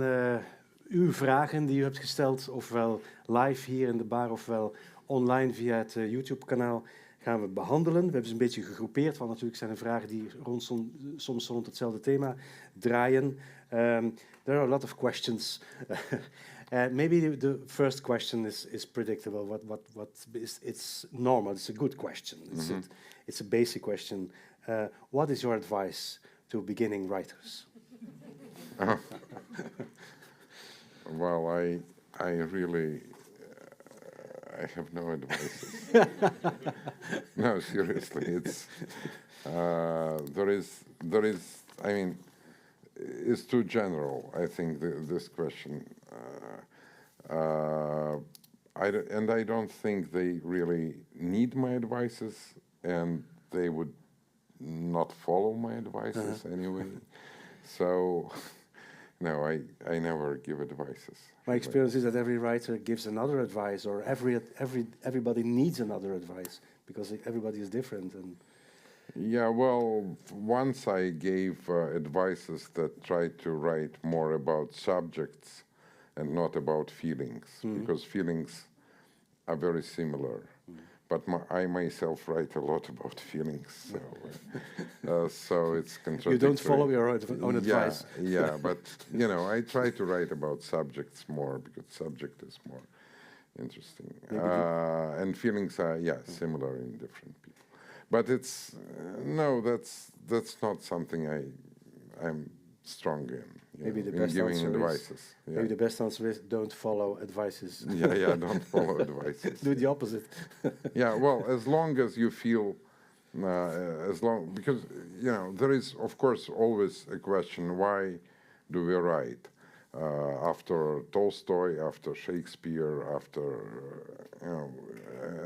uw vragen die u hebt gesteld, ofwel live hier in de bar, ofwel online via het YouTube-kanaal, gaan we behandelen. We hebben ze een beetje gegroepeerd, want natuurlijk zijn er vragen die soms rond hetzelfde thema draaien. There are a lot of questions. Maybe the first question is predictable. It's normal. It's a good question. It's a basic question. What is your advice to beginning writers? Well, I really, I have no advice. No, seriously, it's there is. I mean, it's too general. I think this question, I don't think they really need my advices, and they would not follow my advices anyway. So. No, I never give advices. My experience is that every writer gives another advice, or everybody needs another advice, because everybody is different. And yeah, well, once I gave advices that tried to write more about subjects and not about feelings, because feelings are very similar. But I myself write a lot about feelings, so it's contradictory. You don't follow your own advice. Yeah, but you know, I try to write about subjects more because subject is more interesting, and feelings are similar in different people. But it's no, that's not something I'm strong in. Maybe the best answer advices. Maybe the best answer is don't follow advices. Yeah, don't follow advices. Do the opposite. Yeah, well, as long as you feel, because you know there is of course always a question: why do we write? After Tolstoy, after Shakespeare, after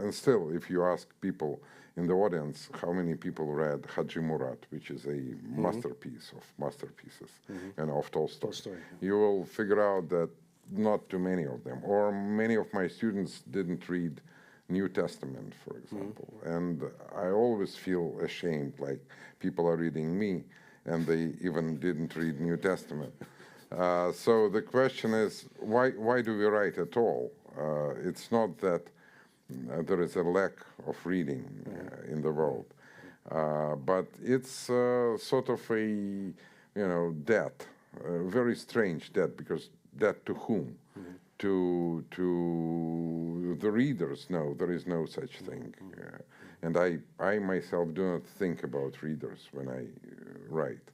and still, if you ask people in the audience how many people read Haji Murat, which is a masterpiece of masterpieces, and of Tolstoy, you will figure out that not too many of them, or many of my students didn't read New Testament, for example, and I always feel ashamed, like people are reading me, and they even didn't read New Testament. So the question is, why do we write at all? It's not that there is a lack of reading in the world, but it's sort of a debt, a very strange debt, because debt to whom? To the readers? No, there is no such thing, and I myself do not think about readers when I write.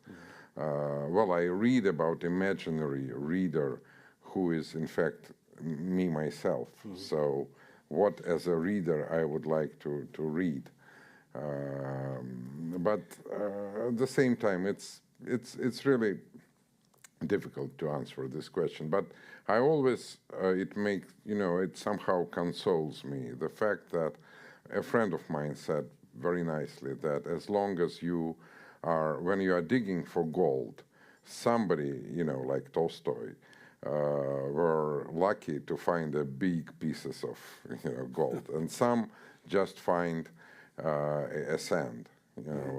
Well, I read about imaginary reader who is in fact me myself. So what as a reader I would like to read. But at the same time, it's really difficult to answer this question. But I always, it somehow consoles me. The fact that a friend of mine said very nicely that as long as you when you are digging for gold, somebody, like Tolstoy, were lucky to find a big pieces of, gold, and some just find a sand,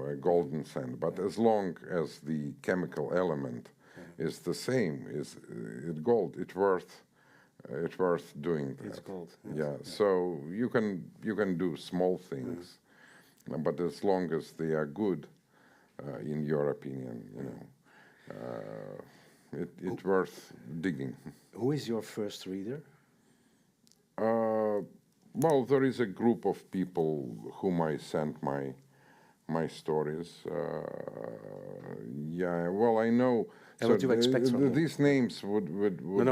a golden sand. But as long as the chemical element is the same, is it gold? It's worth doing that. It's gold. Yeah. So you can do small things, but as long as they are good. In your opinion, it's worth digging. Who is your first reader? Well, there is a group of people whom I sent my stories. Well, I know. And what do you expect from them? These names would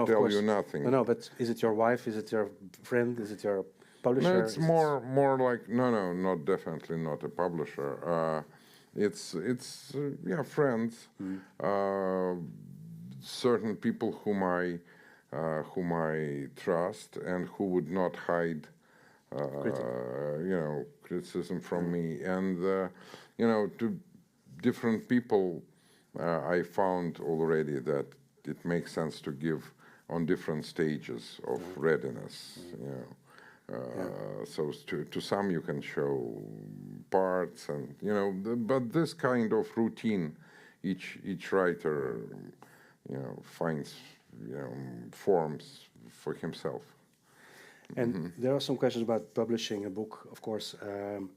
tell you nothing. No, but is it your wife? Is it your friend? Is it your publisher? No, it's more like not definitely not a publisher. It's friends, certain people whom I trust and who would not hide, criticism from me, and to different people, I found already that it makes sense to give on different stages of readiness, So to some you can show parts, and but this kind of routine, each writer finds forms for himself. And there are some questions about publishing a book. Of course, the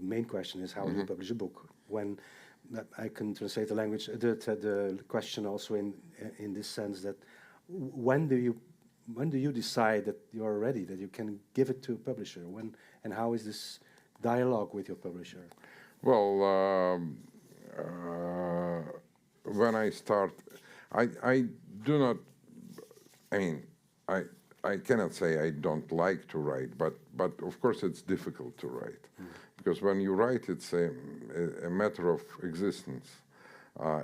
main question is how do you publish a book? When I can translate the language, the question also in this sense that when do you decide that you are ready, that you can give it to a publisher? When and how is this dialogue with your publisher? Well, when I start, I do not. I mean, I cannot say I don't like to write, but of course it's difficult to write, because when you write, it's a matter of existence,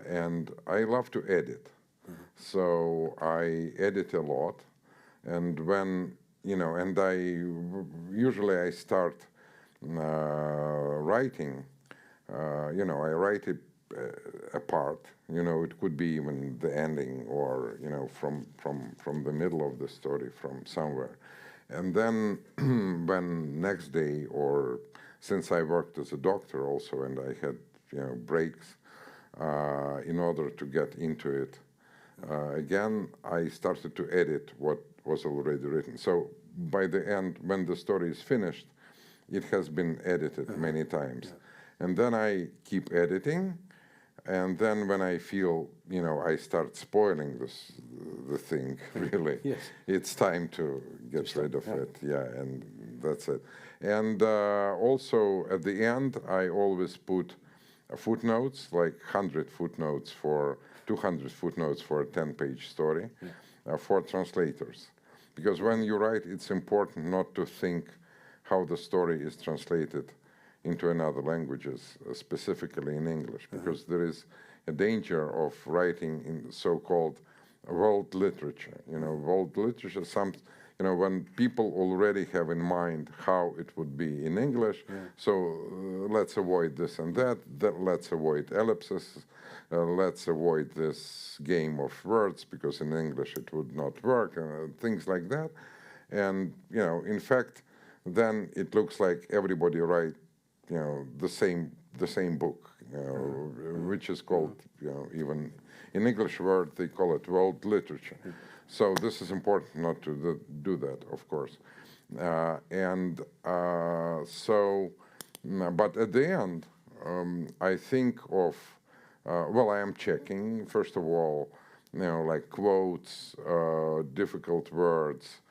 and I love to edit, so I edit a lot, and when and I usually start writing. I write a part. It could be even the ending, or from the middle of the story, from somewhere, and then when next day, or since I worked as a doctor also, and I had breaks in order to get into it again, I started to edit what was already written. So by the end, when the story is finished, it has been edited many times. And then I keep editing, and then when I feel, I start spoiling the thing, really, it's time to get rid of it. Yeah, and that's it. And also at the end, I always put footnotes, like 100 footnotes for 200 footnotes for a 10-page story for translators. Because when you write, it's important not to think how the story is translated into another languages, specifically in English, because there is a danger of writing in so-called world literature. World literature, when people already have in mind how it would be in English, so let's avoid this and that, let's avoid ellipses, let's avoid this game of words, because in English it would not work, things like that. And, in fact, then it looks like everybody write the same book, which is called, even in English word, they call it world literature. So this is important not to do that, of course. But at the end, I think of, I am checking, first of all, like quotes, difficult words,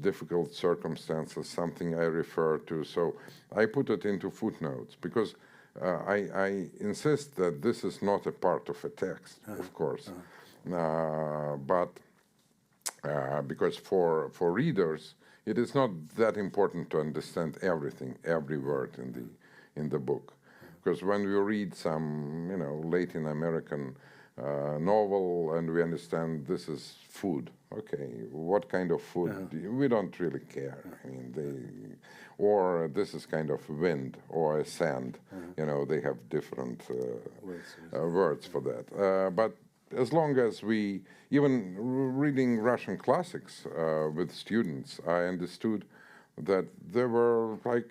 difficult circumstances, something I refer to. So I put it into footnotes, because I insist that this is not a part of a text, of course. But because for readers, it is not that important to understand everything, every word in the book. Because when we read some, Latin American novel, and we understand this is food. Okay, what kind of food? We don't really care. I mean, or this is kind of wind or a sand. They have different words for that. But as long as we, even reading Russian classics with students, I understood that there were like,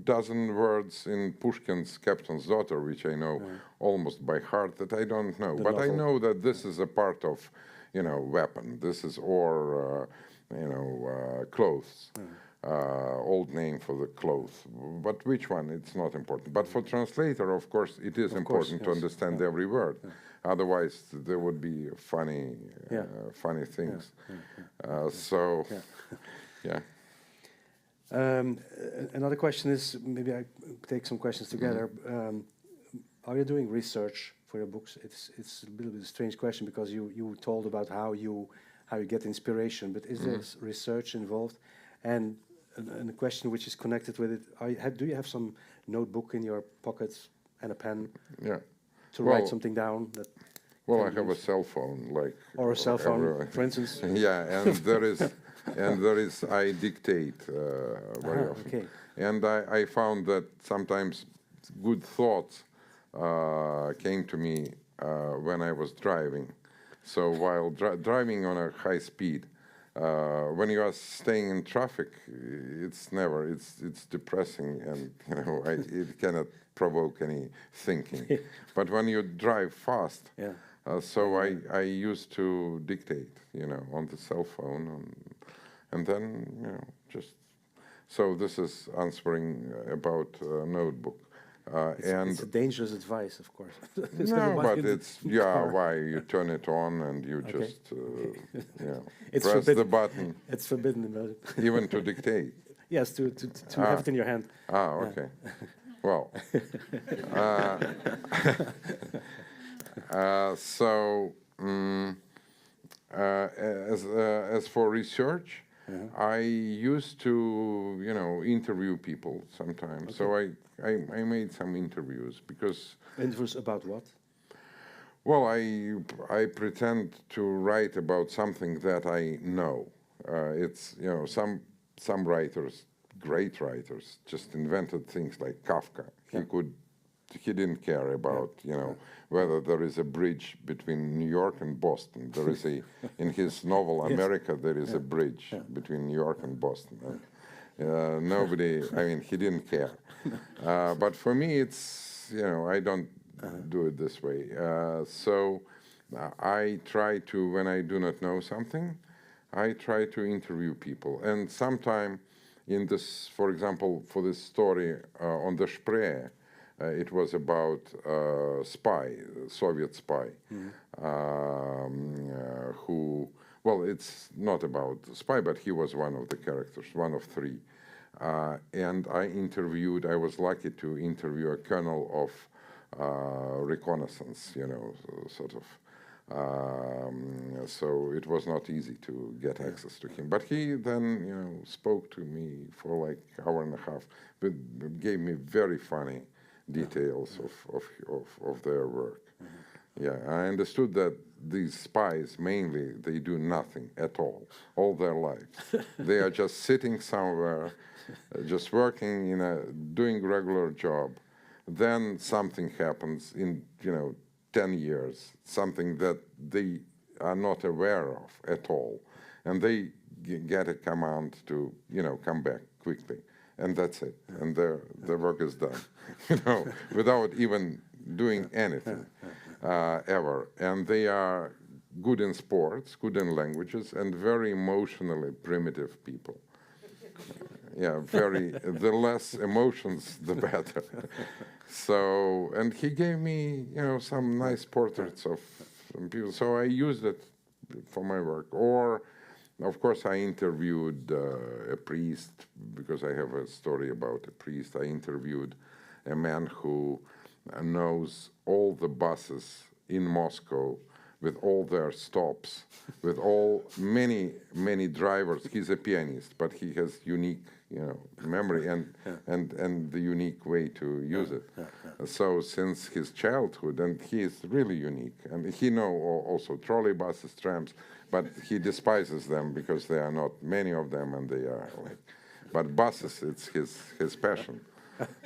dozen words in Pushkin's Captain's Daughter, which I know almost by heart, that I don't know. But I know that this is a part of, weapon. This is, or, clothes. Old name for the clothes. But which one, it's not important. But for translator, of course, it is important to understand every word. Otherwise, there would be funny things. Another question is, maybe I take some questions together. Are you doing research for your books? It's a little bit of a strange question, because you told about how you get inspiration, but is there research involved? And a question which is connected with it: do you have some notebook in your pockets and a pen? To write something down that. Well, I have a cell phone, or a cell phone, for instance. And there is I dictate very often. Okay. And I found that sometimes good thoughts came to me when I was driving. So while driving on a high speed, when you are staying in traffic, it's depressing, and it cannot provoke any thinking. But when you drive fast, so I used to dictate, on the cell phone, and then just. So this is answering about notebook. It's a dangerous advice, of course. No, but it's why you turn it on and you just press the button. It's forbidden in Belgium. Even to dictate. Yes, to have it in your hand. Okay. Well, as for research, I used to, interview people sometimes. So I made some interviews because. Interviews about what? Well, I pretend to write about something that I know. It's some writers, great writers, just invented things like Kafka. He didn't care about whether there is a bridge between New York and Boston. There is in his novel America there is a bridge between New York and Boston. Nobody, he didn't care. But for me, it's I don't do it this way. So I try to, when I do not know something, I try to interview people. And sometime in this, for example, for this story on the Spree, it was about Soviet spy, who, well, it's not about the spy, but he was one of the characters, one of three. And I was lucky to interview a colonel of reconnaissance, sort of. So it was not easy to get access to him. But he then, spoke to me for like an hour and a half, but gave me very funny details of their work. Yeah, I understood that these spies, mainly, they do nothing at all their lives. They are just sitting somewhere, just working doing regular job. Then something happens in, 10 years, something that they are not aware of at all. And they get a command to, come back quickly. And that's it. And their work is done, without even doing anything ever. And they are good in sports, good in languages, and very emotionally primitive people. The less emotions, the better. So, and he gave me, some nice portraits of some people. So I used it for my work. Or, of course, I interviewed a priest, because I have a story about a priest. I interviewed a man who knows all the buses in Moscow with all their stops, with many drivers. He's a pianist, but he has unique, memory and the unique way to use it. So since his childhood, and he is really unique, and he knows also trolley buses, trams, but he despises them because there are not many of them, and they are like. But buses, it's his passion.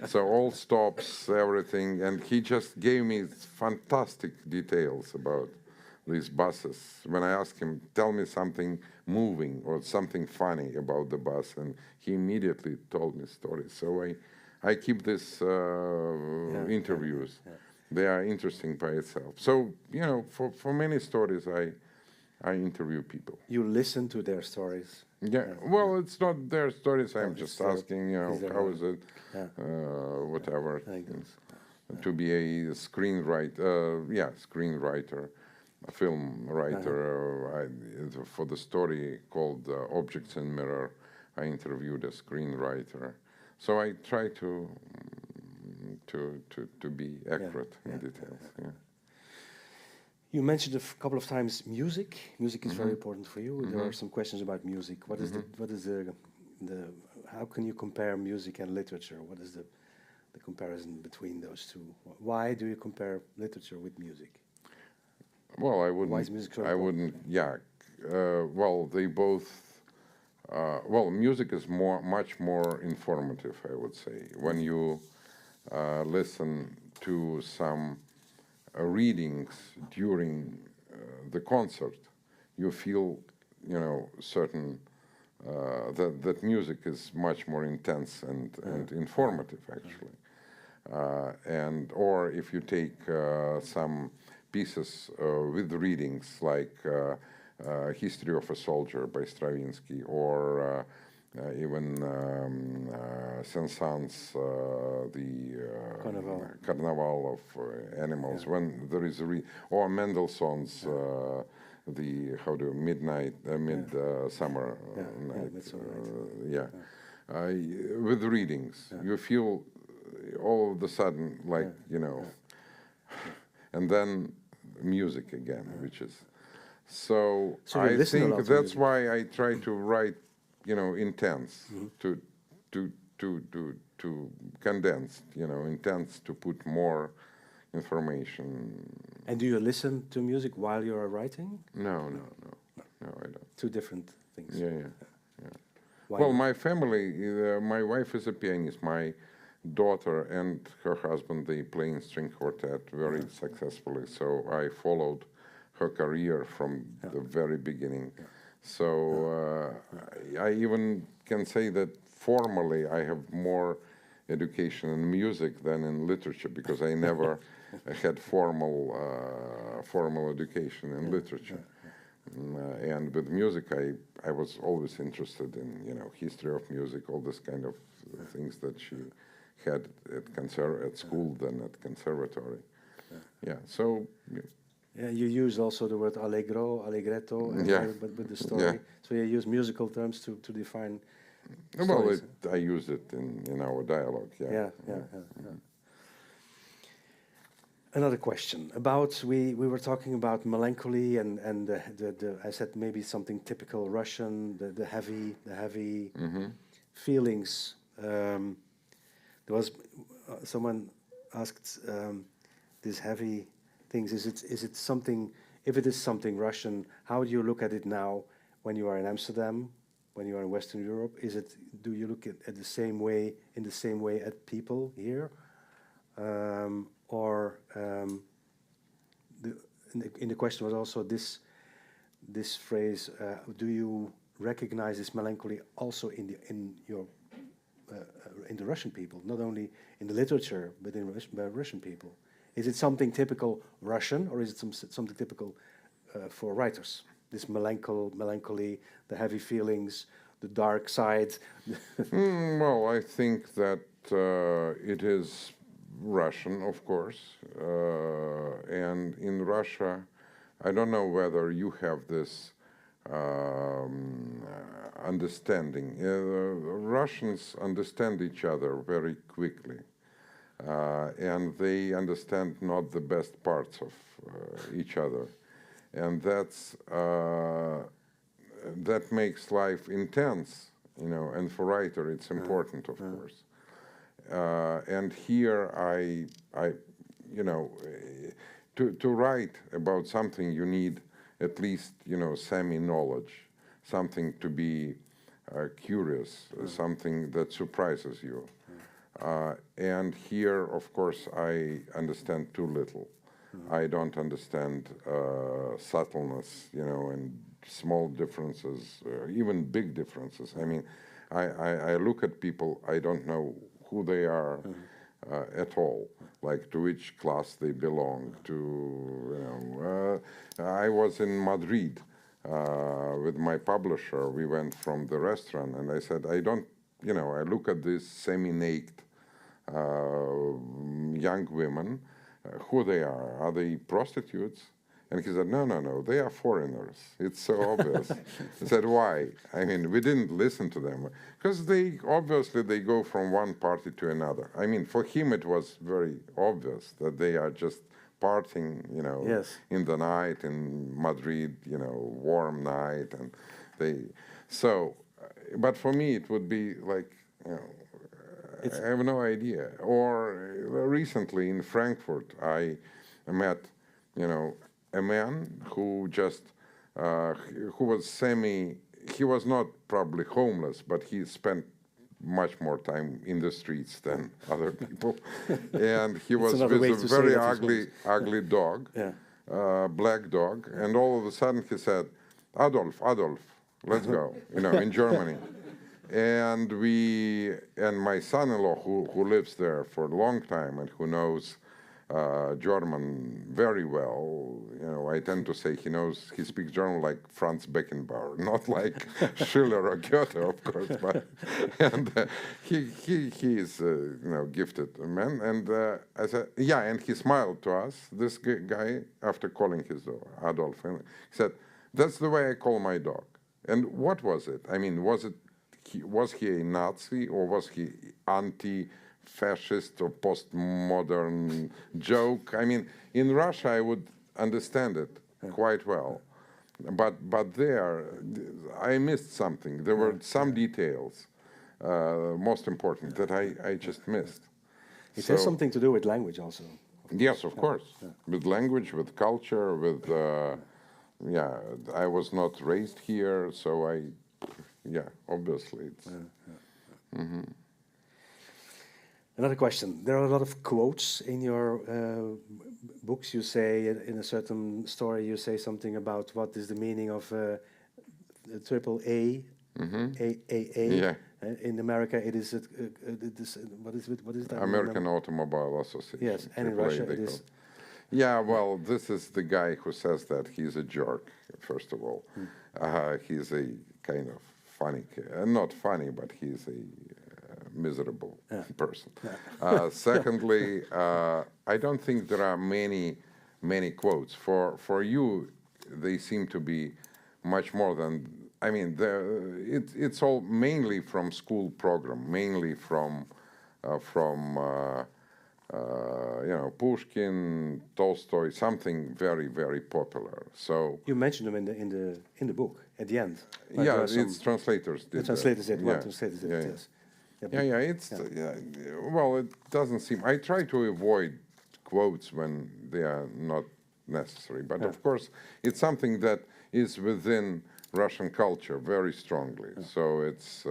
So all stops, everything, and he just gave me fantastic details about these buses. When I asked him, tell me something moving or something funny about the bus, and he immediately told me stories. So I keep these interviews. They are interesting by itself. So, for many stories, I interview people. You listen to their stories. Well, it's not their stories. I'm just asking, how is it, whatever. To be a screenwriter, a film writer. For the story called Objects in Mirror, I interviewed a screenwriter. So I try to be accurate in details. You mentioned a couple of times music. Music is very important for you. There are some questions about music. What is the how can you compare music and literature? What is the comparison between those two? Why do you compare literature with music? Well, I wouldn't. Why is music so I wouldn't. Yeah. Well, they both. Music is much more informative, I would say. When you listen to some readings during the concert, you feel certain that music is much more intense and informative, actually. Or if you take some pieces with readings like History of a Soldier by Stravinsky, or even Saint-Saëns, the Carnival of Animals, when there is or Mendelssohn's the midsummer night, with readings, you feel all of a sudden like and then music again, which is so I think that's why I try to write intense, to condense, intense, to put more information. And do you listen to music while you are writing? No, I don't. Two different things. Yeah. Well, my family, my wife is a pianist. My daughter and her husband, they play in string quartet very successfully. So I followed her career from the very beginning. So I even can say that formally I have more education in music than in literature, because I never had formal education in literature. And with music, I was always interested in history of music, all this kind of things that she had at school, then at conservatory. So. Yeah, you use also the word allegro, allegretto, but with the story. Yeah. So you use musical terms to define stories. Well, I use it in our dialogue, Yeah. Another question about, we were talking about melancholy and the I said maybe something typical Russian, the heavy feelings. There was someone asked these heavy things. Is it something? If it is something Russian, how do you look at it now when you are in Amsterdam, when you are in Western Europe? Do you look at the same way, in the same way at people here, or in the question was also this phrase? Do you recognize this melancholy also in the Russian people, not only in the literature but in Russian people? Is it something typical Russian, or is it something typical for writers? This melancholy, the heavy feelings, the dark side. Well, I think that it is Russian, of course, and in Russia, I don't know whether you have this understanding. Russians understand each other very quickly. And they understand not the best parts of each other, and that makes life intense, and for writer it's important, of course. And here to write about something you need at least semi-knowledge, something to be curious, something that surprises you. And here, of course, I understand too little. I don't understand subtleness, and small differences, even big differences. I mean, I look at people, I don't know who they are at all, like to which class they belong to. I was in Madrid with my publisher. We went from the restaurant, and I said, I look at these semi-naked young women, who they are they prostitutes? And he said, no, they are foreigners. It's so obvious. I said, why? I mean, we didn't listen to them, because they go from one party to another. I mean, for him it was very obvious that they are just partying, in the night in Madrid, warm night, and but for me it would be like, I have no idea. Or recently in Frankfurt, I met, a man who just, who was he was not probably homeless, but he spent much more time in the streets than other people. And he was with a very ugly dog, black dog. And all of a sudden he said, Adolf, let's go, in Germany. And my son-in-law, who lives there for a long time and who knows German very well, I tend to say he speaks German like Franz Beckenbauer, not like Schiller or Goethe, of course, but he is gifted man. And I said, and he smiled to us, this guy, after calling his dog Adolf, and he said, "That's the way I call my dog." And what was it? I mean, was he a Nazi, or was he anti-fascist or postmodern joke? I mean, in Russia I would understand it quite well, but there I missed something. There were some details, most important, that I just missed. It has something to do with language also. Yes, of course. With language, with culture, with I was not raised here, so obviously it's. Mm-hmm. Another question. There are a lot of quotes in your books. You say in a certain story, you say something about what is the meaning of triple A, AAA. Yeah. In America, it is what is that? American Automobile Association. Yes, and in Russia it is. Yeah, well, this is the guy who says that. He's a jerk, first of all. He's a kind of funny, not funny, but he's a miserable person. Secondly, I don't think there are many quotes. For you, they seem to be much more than. I mean, it's all mainly from school program, mainly from Pushkin, Tolstoy, something very, very popular. So you mentioned them in the book at the end. Yeah, it's translators did. The translators did. Yeah. Translators did. Yeah. Yes. It's well, it doesn't seem. I try to avoid quotes when they are not necessary, but of course, it's something that is within Russian culture very strongly. So it's.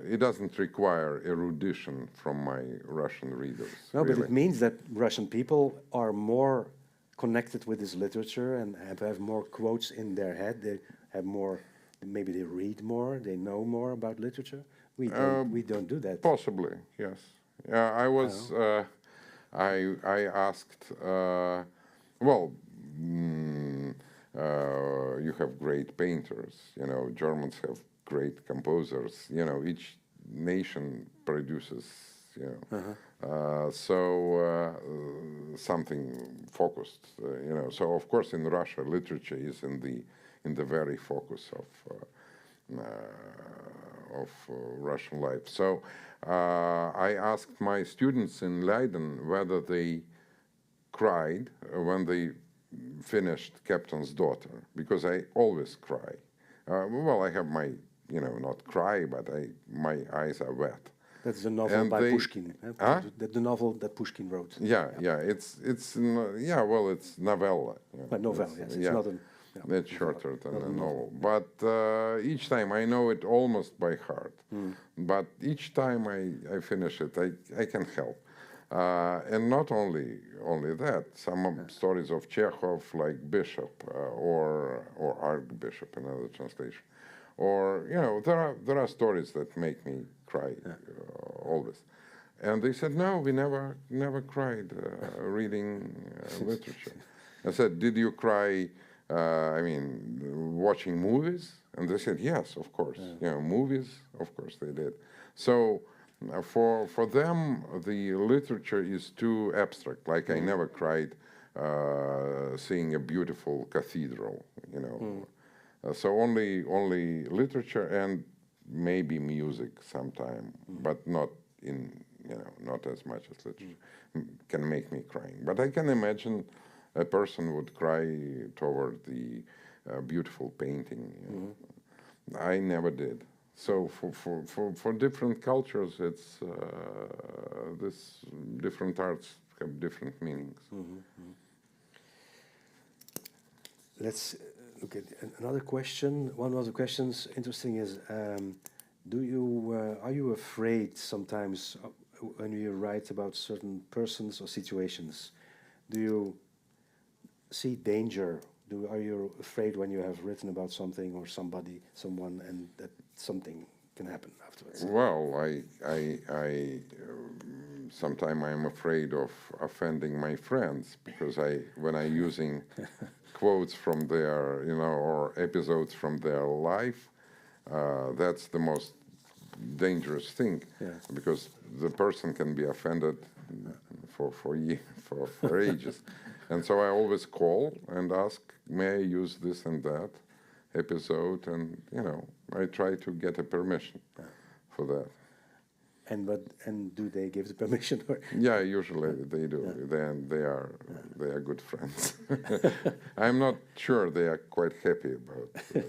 It doesn't require erudition from my Russian readers. No, really. but it means that Russian people are more connected with this literature and have more quotes in their head. They have more, maybe they read more, they know more about literature. We don't do that. Possibly, yes. I was. I asked. You have great painters. Germans have great composers. Each nation produces. Something focused. So of course in Russia, literature is in the very focus of Russian life. So I asked my students in Leiden whether they cried when they finished Captain's Daughter, because I always cry. I have my, not cry, but my eyes are wet. That's the novel by Pushkin. The novel that Pushkin wrote. It's novella. But novella, yes. It's not a. It's shorter than a novel. But each time I know it almost by heart. But each time I finish it, I can help. And not only that, some stories of Chekhov, like Bishop or Archbishop, another translation, or there are stories that make me cry always. And they said, no, we never cried reading literature. I said, did you cry? Watching movies? And they said, yes, of course. Movies, of course they did. So for them, the literature is too abstract. Like I never cried seeing a beautiful cathedral, So only literature and maybe music sometime, but not not as much as literature can make me crying. But I can imagine a person would cry toward the beautiful painting. I never did. So for different cultures, it's this different arts have different meanings. Let's look at another question. One of the questions interesting is, are you afraid sometimes when you write about certain persons or situations? Do you see danger Are you afraid when you have written about something or someone, and that something can happen afterwards? Well, sometimes I'm afraid of offending my friends, because when I'm using quotes from their, or episodes from their life, that's the most dangerous thing, because the person can be offended for ages. And so I always call and ask, may I use this and that episode? And, I try to get a permission for that. And do they give the permission? Or? Yeah, usually they do. They are good friends. I'm not sure they are quite happy about that.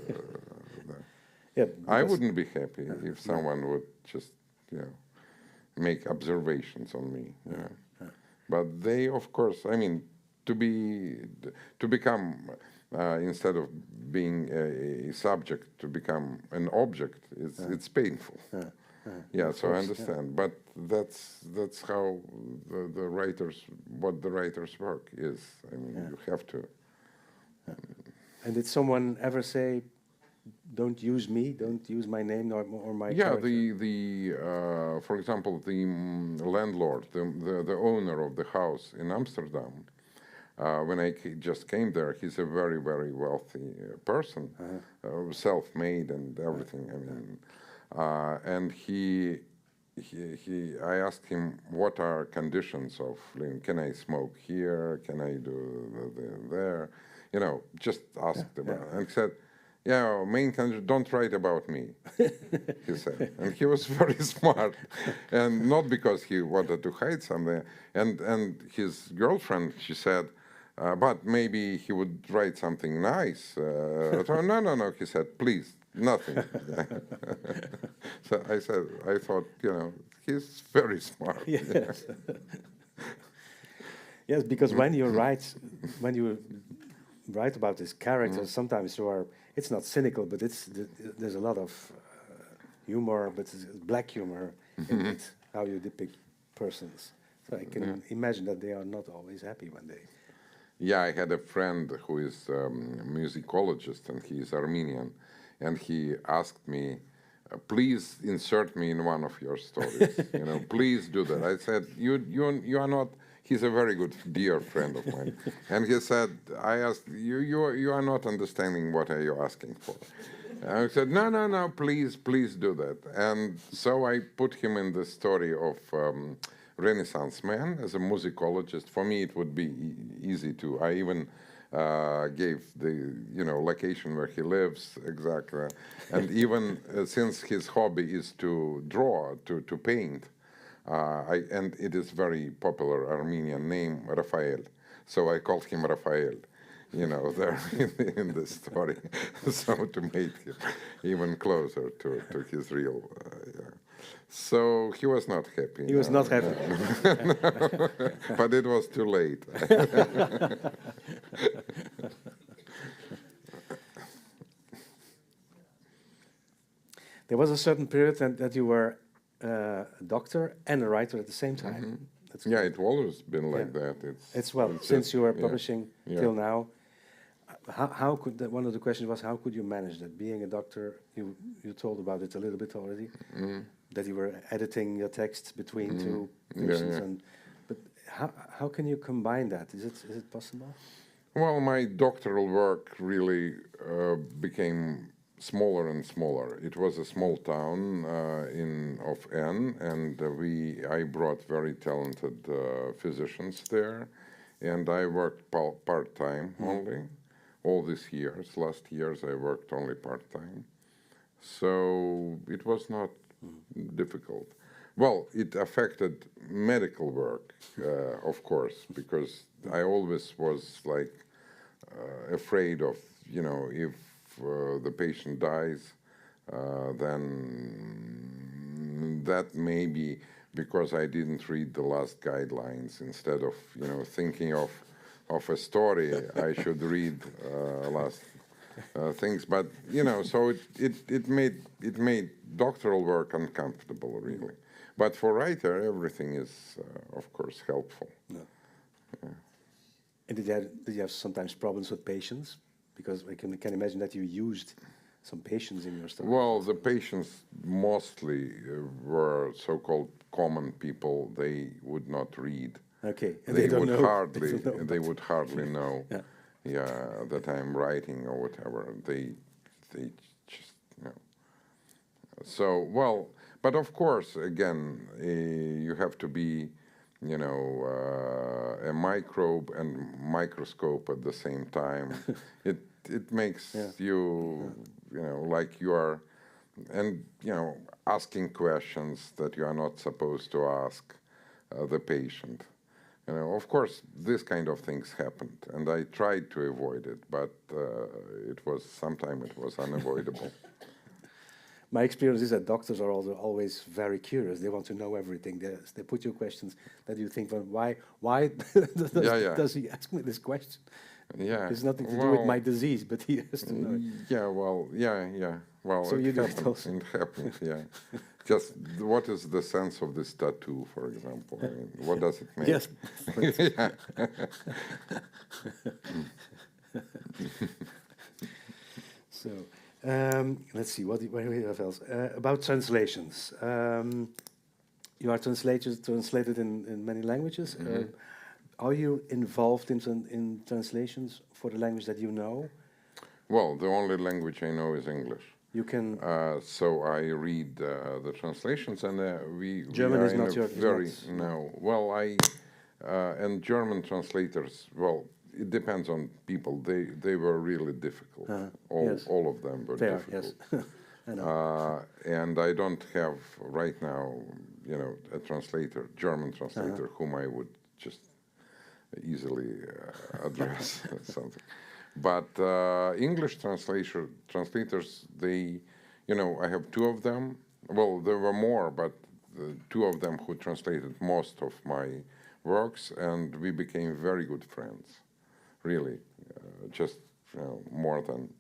Yeah, I wouldn't be happy if someone would just, make observations on me. But they, of course, to become instead of being a subject, to become an object, it's painful. So I understand, but that's how the writers work is. You have to. And did someone ever say, "Don't use me, don't use my name or my"? Yeah, character? For example, the landlord, the owner of the house in Amsterdam. When I just came there, he's a very, very wealthy person, self-made and everything. And I asked him, what are conditions of living? Can I smoke here? Can I do there? Just asked about it. And he said, main condition, don't write about me, he said. And he was very smart. And not because he wanted to hide something. And his girlfriend, she said, but maybe he would write something nice. No, he said, please, nothing. So I thought, he's very smart. Yes. Yes, because when you write about this character, sometimes it's not cynical, but there's a lot of humor, but it's black humor in it, how you depict persons. So I can imagine that they are not always happy when they... Yeah, I had a friend who is a musicologist, and he is Armenian, and he asked me, please insert me in one of your stories. Please do that. I said, you are not. He's a very good, dear friend of mine, and he said, I asked you are not understanding what are you asking for. And I said, no, please do that. And so I put him in the story of Renaissance man as a musicologist. For me, it would be easy to. I even gave the location where he lives exactly, and even since his hobby is to draw, to paint, and it is very popular Armenian name Raphael, so I called him Raphael, there in the story, so to make him even closer to his real. So he was not happy. He was not happy. But it was too late. There was a certain period that you were a doctor and a writer at the same time. It's always been like that. It's since you were publishing till now. How could one of the questions was, how could you manage that? Being a doctor, you told about it a little bit already, that you were editing your texts between two patients. But how can you combine that? Is it possible? Well, my doctoral work really became smaller and smaller. It was a small town of N, and I brought very talented physicians there, and I worked part-time only. All these years, last years, I worked only part-time. So it was not difficult. Well, it affected medical work, of course, because I always was afraid of, if the patient dies, then that may be because I didn't read the last guidelines. Instead of, thinking of a story, I should read last things. But so it made doctoral work uncomfortable, really. But for writer, everything is, of course, helpful. No. Yeah. And did you have sometimes problems with patients? Because I can imagine that you used some patients in your story. Well, the patients mostly were so-called common people. They would not read. Okay, and They don't would know. hardly. They would hardly know. Yeah. That I'm writing or whatever. They just, you know. So, well, but of course, again, you have to be, you know, a microbe and microscope at the same time. It makes you, you know, like you are, and, you know, asking questions that you are not supposed to ask the patient. You know, of course, this kind of things happened, and I tried to avoid it, but sometimes it was unavoidable. My experience is that doctors are also always very curious. They want to know everything. They put you questions that you think, well, why does he ask me this question? Yeah, It's nothing to do with my disease, but he has to know it. Yeah, well, yeah. Well, so you happens. do it also. It happens, yeah. Just what is the sense of this tattoo, for example? I mean, what does it mean? Yes. So, let's see, what do we have else? About translations. You are translated in many languages. Are you involved in translations for the language that you know? Well, the only language I know is English. You can. So I read the translations, and German we are is not your. No. Well, and German translators. Well, it depends on people. They were really difficult. All of them were difficult. Yes. I know. And I don't have right now, you know, a translator, German translator, whom I would just easily address something. But English translators, they, you know, I have two of them. Well, there were more, but two of them who translated most of my works, and we became very good friends, really, just, you know, more than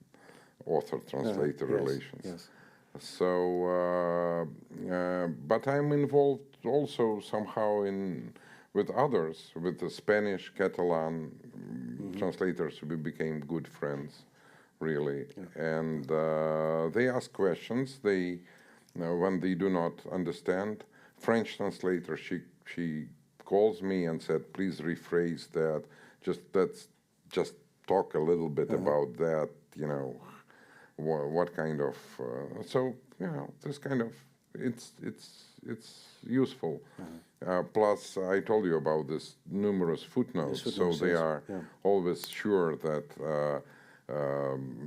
author-translator relations. Yes. So, but I'm involved also somehow with others, with the Spanish, Catalan translators. We became good friends, really. And they ask questions. They, when they do not understand. French translator, she calls me and said, "Please rephrase that. Just talk a little bit about that. You know, what kind of so, you know, this kind of it's useful. Plus, I told you about this numerous footnotes, so they are always sure that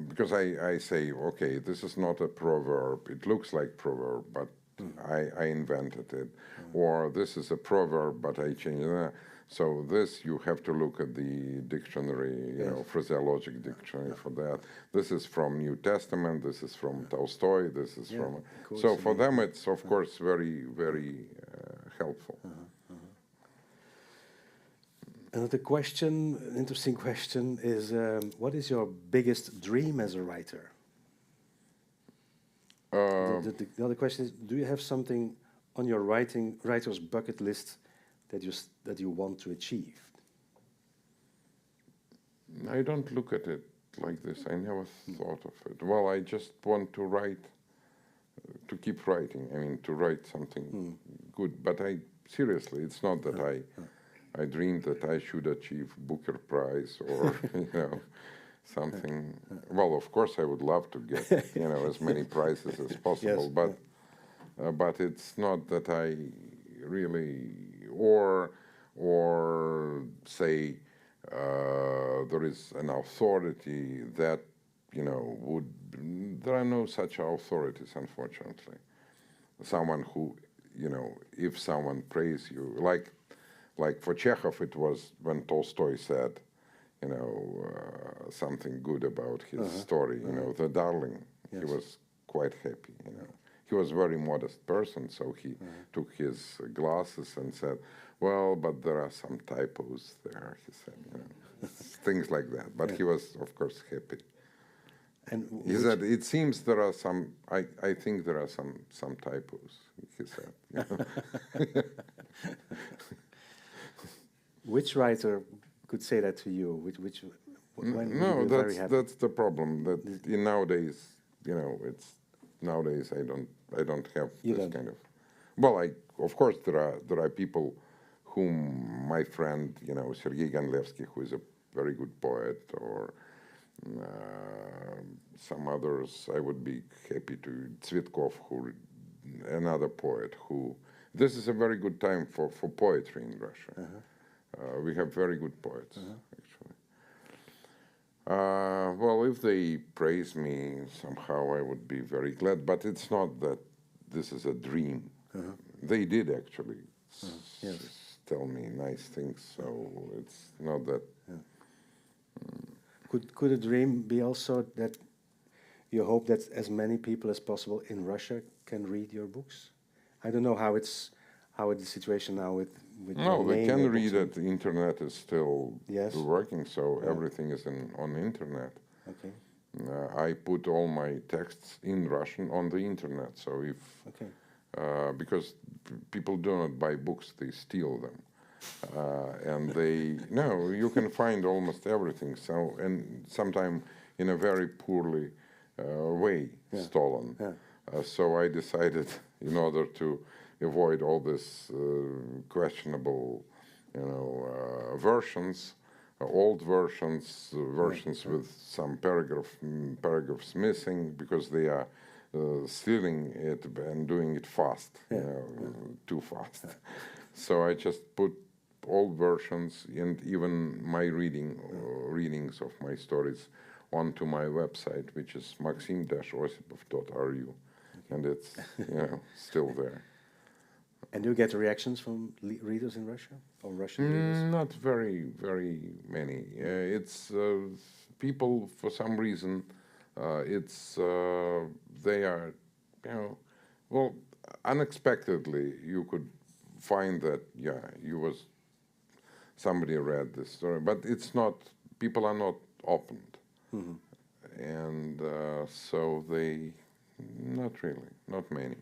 because I say, okay, this is not a proverb. It looks like proverb, but I invented it, or this is a proverb, but I changed it. So this, you have to look at the dictionary, you know, phraseologic dictionary for that. This is from New Testament, this is from Tolstoy, this is from... So for them, it's, of course, very, very helpful. Another question, an interesting question, is what is your biggest dream as a writer? The other question is, do you have something on your writer's bucket list that you want to achieve? I don't look at it like this. I never thought of it. Well, I just want to write, to keep writing. I mean, to write something good. But seriously, it's not that I dreamed that I should achieve Booker Prize or, you know, something. Well, of course, I would love to get, you know, as many prizes as possible. But it's not that I really... Or say there is an authority that, you know, would... There are no such authorities, unfortunately. Someone who, you know, if someone praise you, like for Chekhov, it was when Tolstoy said, you know, something good about his story, you know, The Darling. He was quite happy, you know. He was a very modest person, so he took his glasses and said, "Well, but there are some typos there," he said, you know, things like that. But he was, of course, happy. And he said, "It seems there are some, I think there are some typos," he said. You know? Which writer could say that to you? When will No, you be very happy? that's the problem. That in nowadays, you know, it's nowadays I don't have You this don't. kind of. Well, of course there are people whom my friend, you know, Sergei Ganlevsky, who is a very good poet, or some others I would be happy to. Tsvetkov, who another poet who. This is a very good time for poetry in Russia. We have very good poets, actually. Well, if they praise me somehow, I would be very glad. But it's not that this is a dream. They did actually tell me nice things, so it's not that. Could a dream be also that you hope that as many people as possible in Russia can read your books? I don't know how it's the situation now with No, your they name can or read books. it. The internet is still Yes. working, so everything is on the internet. Okay. I put all my texts in Russian on the internet. So if because people do not buy books, they steal them, and you can find almost everything. So and sometimes in a very poorly way stolen. So I decided, in order to avoid all this questionable, versions, old versions, versions with some paragraphs missing, because they are stealing it and doing it fast, too fast. So I just put old versions and even my readings of my stories onto my website, which is maxim-osipov.ru, and it's still there. And do you get reactions from readers in Russia, or Russian readers? Not very, very many. It's people, for some reason, they are, well, unexpectedly you could find that, somebody read this story, but it's not, people are not opened. And so they, not really, not many.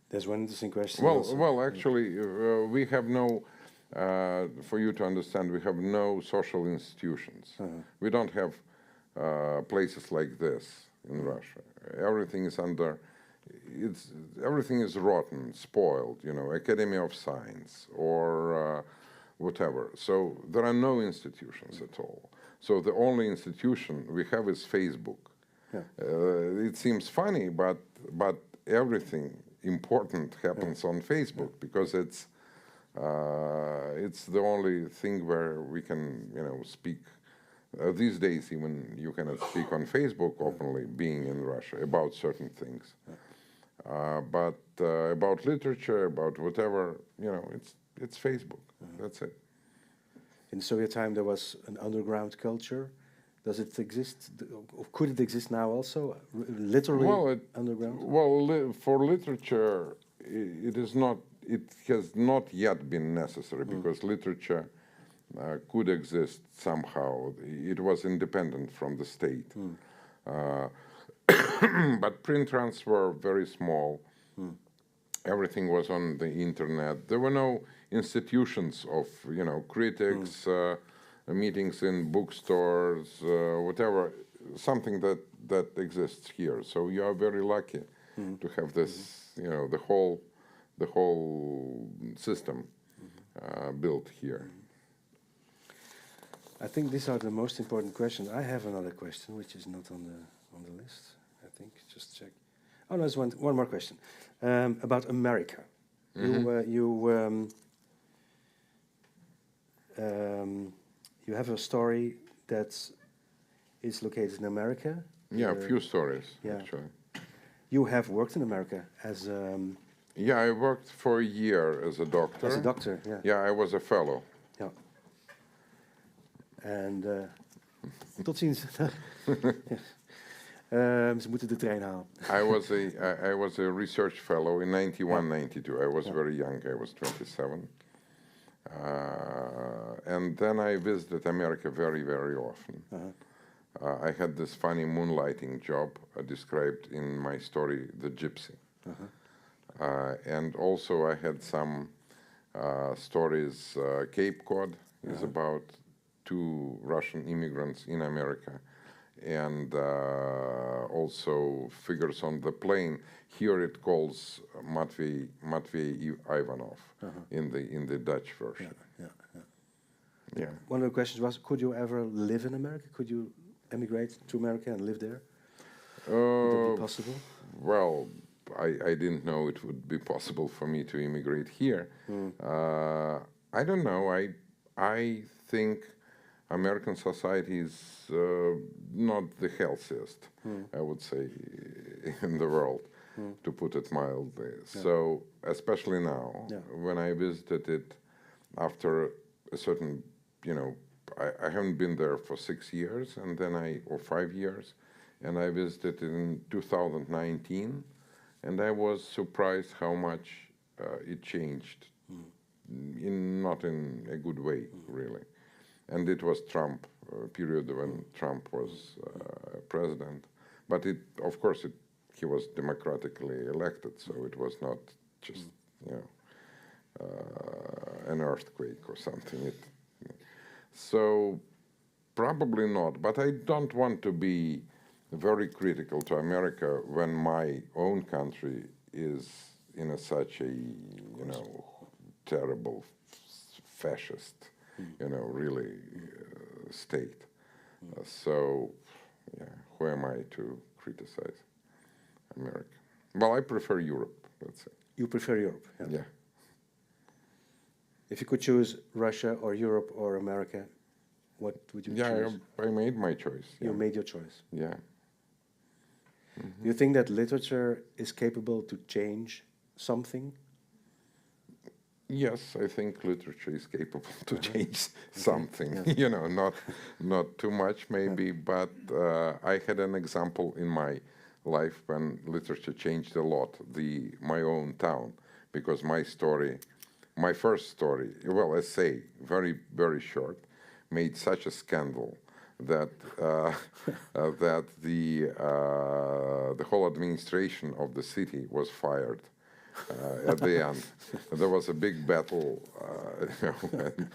There's one interesting question. Well, actually, we have no, for you to understand, we have no social institutions. We don't have places like this in Russia. Everything is everything is rotten, spoiled, Academy of Science or whatever. So there are no institutions at all. So the only institution we have is Facebook. It seems funny, but everything important happens on Facebook, because it's the only thing where we can speak. These days even you cannot speak on Facebook openly, being in Russia, about certain things. But about literature, about whatever, it's Facebook. That's it. In Soviet time there was an underground culture. Does it exist, or could it exist now also, literally underground? Well, for literature, it has not yet been necessary, because literature could exist somehow. It was independent from the state. But print runs were very small. Everything was on the internet. There were no institutions of, critics, meetings in bookstores, whatever, something that exists here. So you are very lucky to have this, the whole system built here. I think these are the most important questions. I have another question which is not on the list. I think just check. Oh no, there's one more question about America. You have a story that is located in America. Yeah, a few stories, actually. You have worked in America as Yeah, I worked for a year as a doctor. As a doctor, yeah. Yeah, I was a fellow. Yeah. And tot ziens. Ze moeten de trein halen. I was a research fellow in 91, 92. I was very young. I was 27. And then I visited America very, very often. I had this funny moonlighting job described in my story, The Gypsy. And also I had some stories. Cape Cod is about two Russian immigrants in America, and also figures on the plane. Here it calls Matvey Ivanov in the Dutch version. Yeah. One of the questions was, could you ever live in America? Could you emigrate to America and live there? Would that be possible? Well, I didn't know it would be possible for me to immigrate here. I don't know. I think American society is not the healthiest, I would say, in the world, to put it mildly. So, especially now, when I visited it after a certain, I haven't been there for 6 years, and then or 5 years, and I visited in 2019, and I was surprised how much it changed, not in a good way, really. And it was Trump period when Trump was president, but of course, he was democratically elected, so it was not just an earthquake or something. So probably not. But I don't want to be very critical to America when my own country is in such a terrible fascist, really state. So, who am I to criticize America? Well, I prefer Europe, let's say. You prefer Europe? Yeah. If you could choose Russia or Europe or America, what would you choose? I made my choice. You made your choice. Yeah. Do you think that literature is capable to change something? Yes, I think literature is capable to change something. Not too much maybe, but I had an example in my life when literature changed a lot. My own town, because my first story, essay, very, very short, made such a scandal that that the whole administration of the city was fired at the end. There was a big battle. And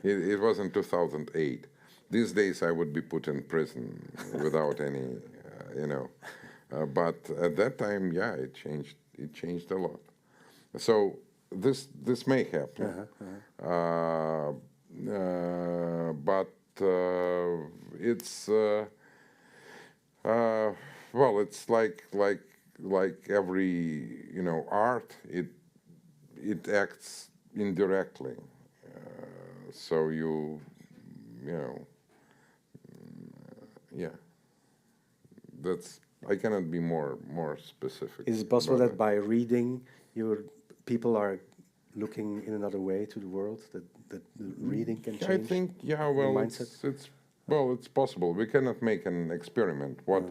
it was in 2008. These days I would be put in prison without any, but at that time, it changed a lot. So this may happen, but it's it's like every art. It acts indirectly. So that's. I cannot be more specific. Is it possible that by reading, people are looking in another way to the world? That the reading can change. I think the mindset. It's possible. We cannot make an experiment. What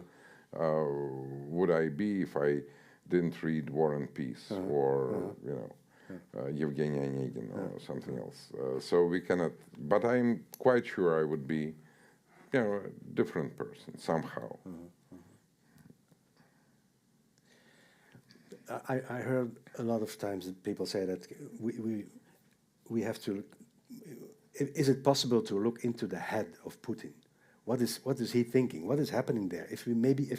would I be if I didn't read War and Peace or Yevgeny Onegin or something else? So we cannot. But I'm quite sure I would be, a different person somehow. I heard a lot of times that people say that we have to. Is it possible to look into the head of Putin? What is he thinking? What is happening there? If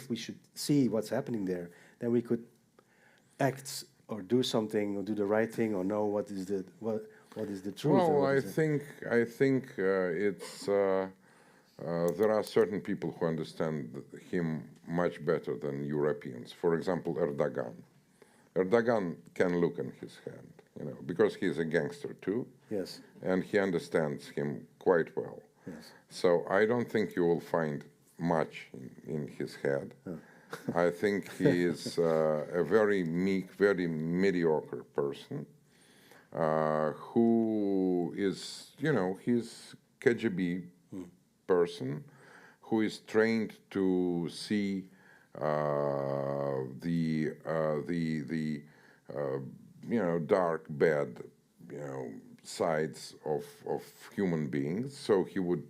we should see what's happening there, then we could act or do something or do the right thing or know what is the truth. Well, I think it's there are certain people who understand him much better than Europeans. For example, Erdogan. Erdogan can look in his hand, because he's a gangster too. Yes. And he understands him quite well. Yes. So I don't think you will find much in his head. I think he is a very meek, very mediocre person who is, he's KGB person who is trained to see the dark, bad, sides of human beings. So he would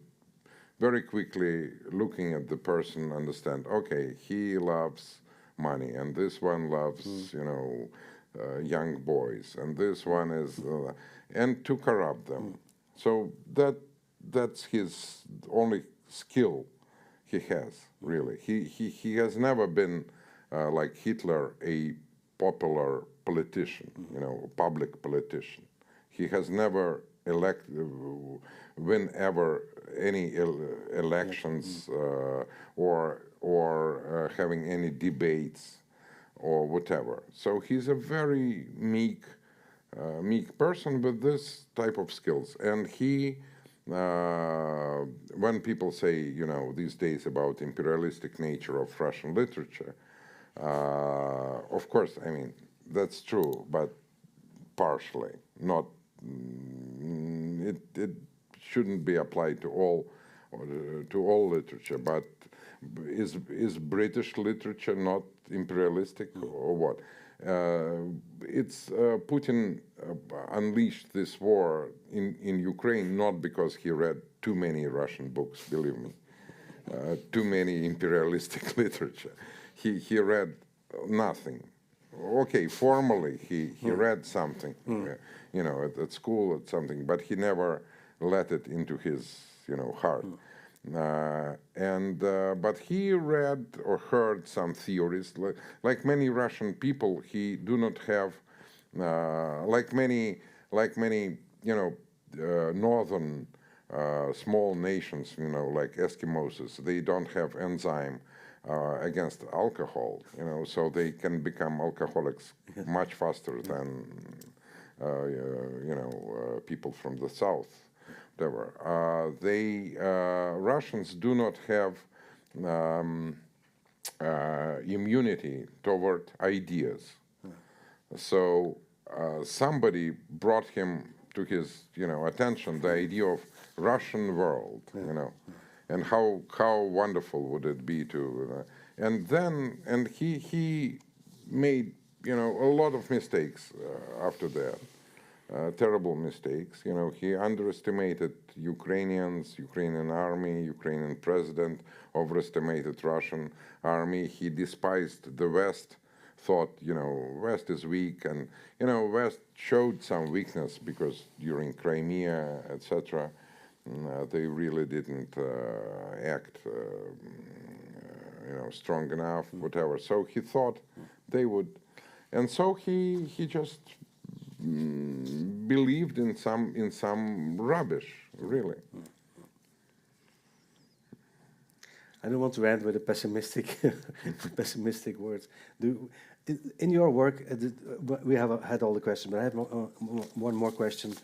very quickly, looking at the person, understand, okay, he loves money, and this one loves, young boys, and this one is, and to corrupt them. So that's his only skill he has, really. He has never been, like Hitler, a popular politician, you know, a public politician. He has never win ever any elections or having any debates or whatever. So he's a very meek person with this type of skills. And he, when people say, you know, these days about imperialistic nature of Russian literature, of course, I mean, that's true, but partially, not, it shouldn't be applied to all literature, but is British literature not imperialistic or what? It's Putin unleashed this war in Ukraine not because he read too many Russian books, believe me, too many imperialistic literature. He read nothing. Okay, formally he read something, you know, at school or something, but he never let it into his, you know, heart. But he read or heard some theories. Like many Russian people, he do not have, like many, you know, northern small nations, you know, like Eskimos, they don't have enzyme against alcohol, you know, so they can become alcoholics much faster than, you know, people from the south. Whatever. Russians do not have immunity toward ideas. So somebody brought him to his, you know, attention the idea of Russian world, you know, and how wonderful would it be to, and he made, you know, a lot of mistakes after that. Terrible mistakes. You know, he underestimated Ukrainians, Ukrainian army, Ukrainian president, overestimated Russian army. He despised the West, thought, you know, West is weak, and, you know, West showed some weakness because during Crimea, etc., they really didn't act, you know, strong enough, whatever. So he thought they would, and so he just believed in some rubbish, really. I don't want to end with a pessimistic words. In your work, we have had all the questions, but I have one more question.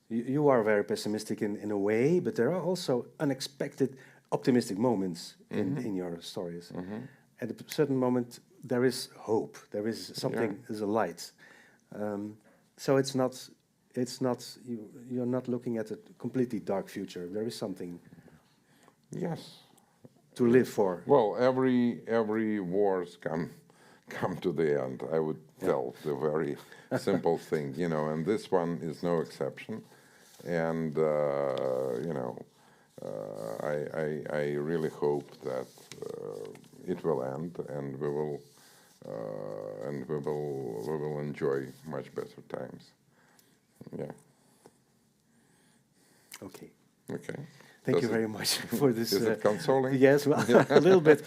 You are very pessimistic in a way, but there are also unexpected optimistic moments in your stories. At a certain moment, there is hope. There is something. There's a light. So it's not. You're not looking at a completely dark future. There is something. Yes. To live for. Well, every wars come to the end. I would tell the very simple thing, you know, and this one is no exception. And you know, I really hope that it will end, and we will enjoy much better times. Yeah. Okay. Okay. Thank you very much for this. Is it consoling? Yes, well, a little bit,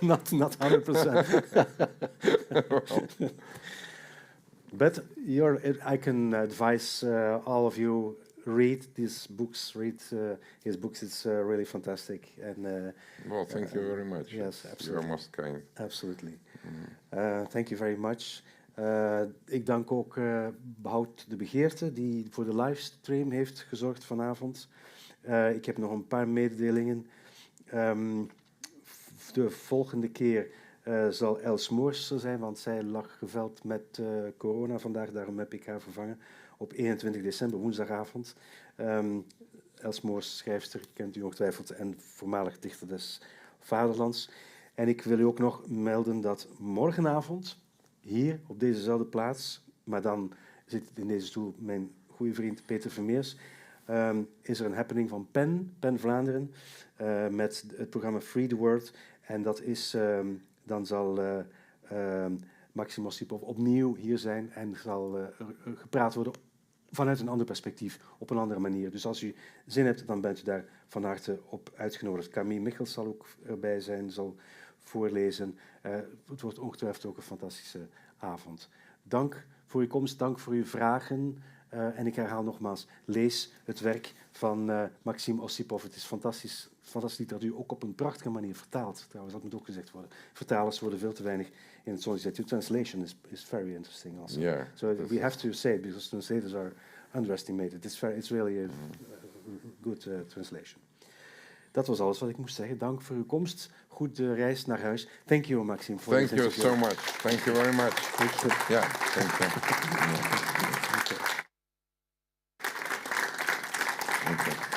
not 100%. But I can advise all of you, read these books. Read his books. It's really fantastic. And well, thank you very much. Yes, absolutely. You're most kind. Absolutely. Thank you very much. Ik dank ook Behoud de Begeerte, die voor de livestream heeft gezorgd vanavond. Ik heb nog een paar mededelingen. De volgende keer zal Els Moors er zijn, want zij lag geveld met corona vandaag. Daarom heb ik haar vervangen op 21 december, woensdagavond. Els Moors, schrijfster, kent u ongetwijfeld, en voormalig dichter des Vaderlands. En ik wil u ook nog melden dat morgenavond, hier op dezezelfde plaats, maar dan zit in deze stoel mijn goede vriend Peter Vermeers, is er een happening van PEN Vlaanderen, met het programma Free the Word. En dat is, dan zal Maxim Osipov opnieuw hier zijn en zal gepraat worden vanuit een ander perspectief, op een andere manier. Dus als u zin hebt, dan bent u daar van harte op uitgenodigd. Camille Michels zal ook erbij zijn, zal voorlezen. Het wordt ongetwijfeld ook een fantastische avond. Dank voor uw komst, dank voor uw vragen. En ik herhaal nogmaals, lees het werk van Maxim Osipov. Het is fantastisch literatuur, ook op een prachtige manier vertaald. Trouwens, dat moet ook gezegd worden. Vertalers worden veel te weinig in het zonnetje gezet. Your translation is very interesting also. Yeah, so we have to say it, because translators are underestimated. It's really a good translation. Dat was alles wat ik moest zeggen. Dank voor uw komst. Goede reis naar huis. Thank you, Maxim. Thank you so much. Thank you very much. Thank you. Yeah, thank you. Okay. Okay.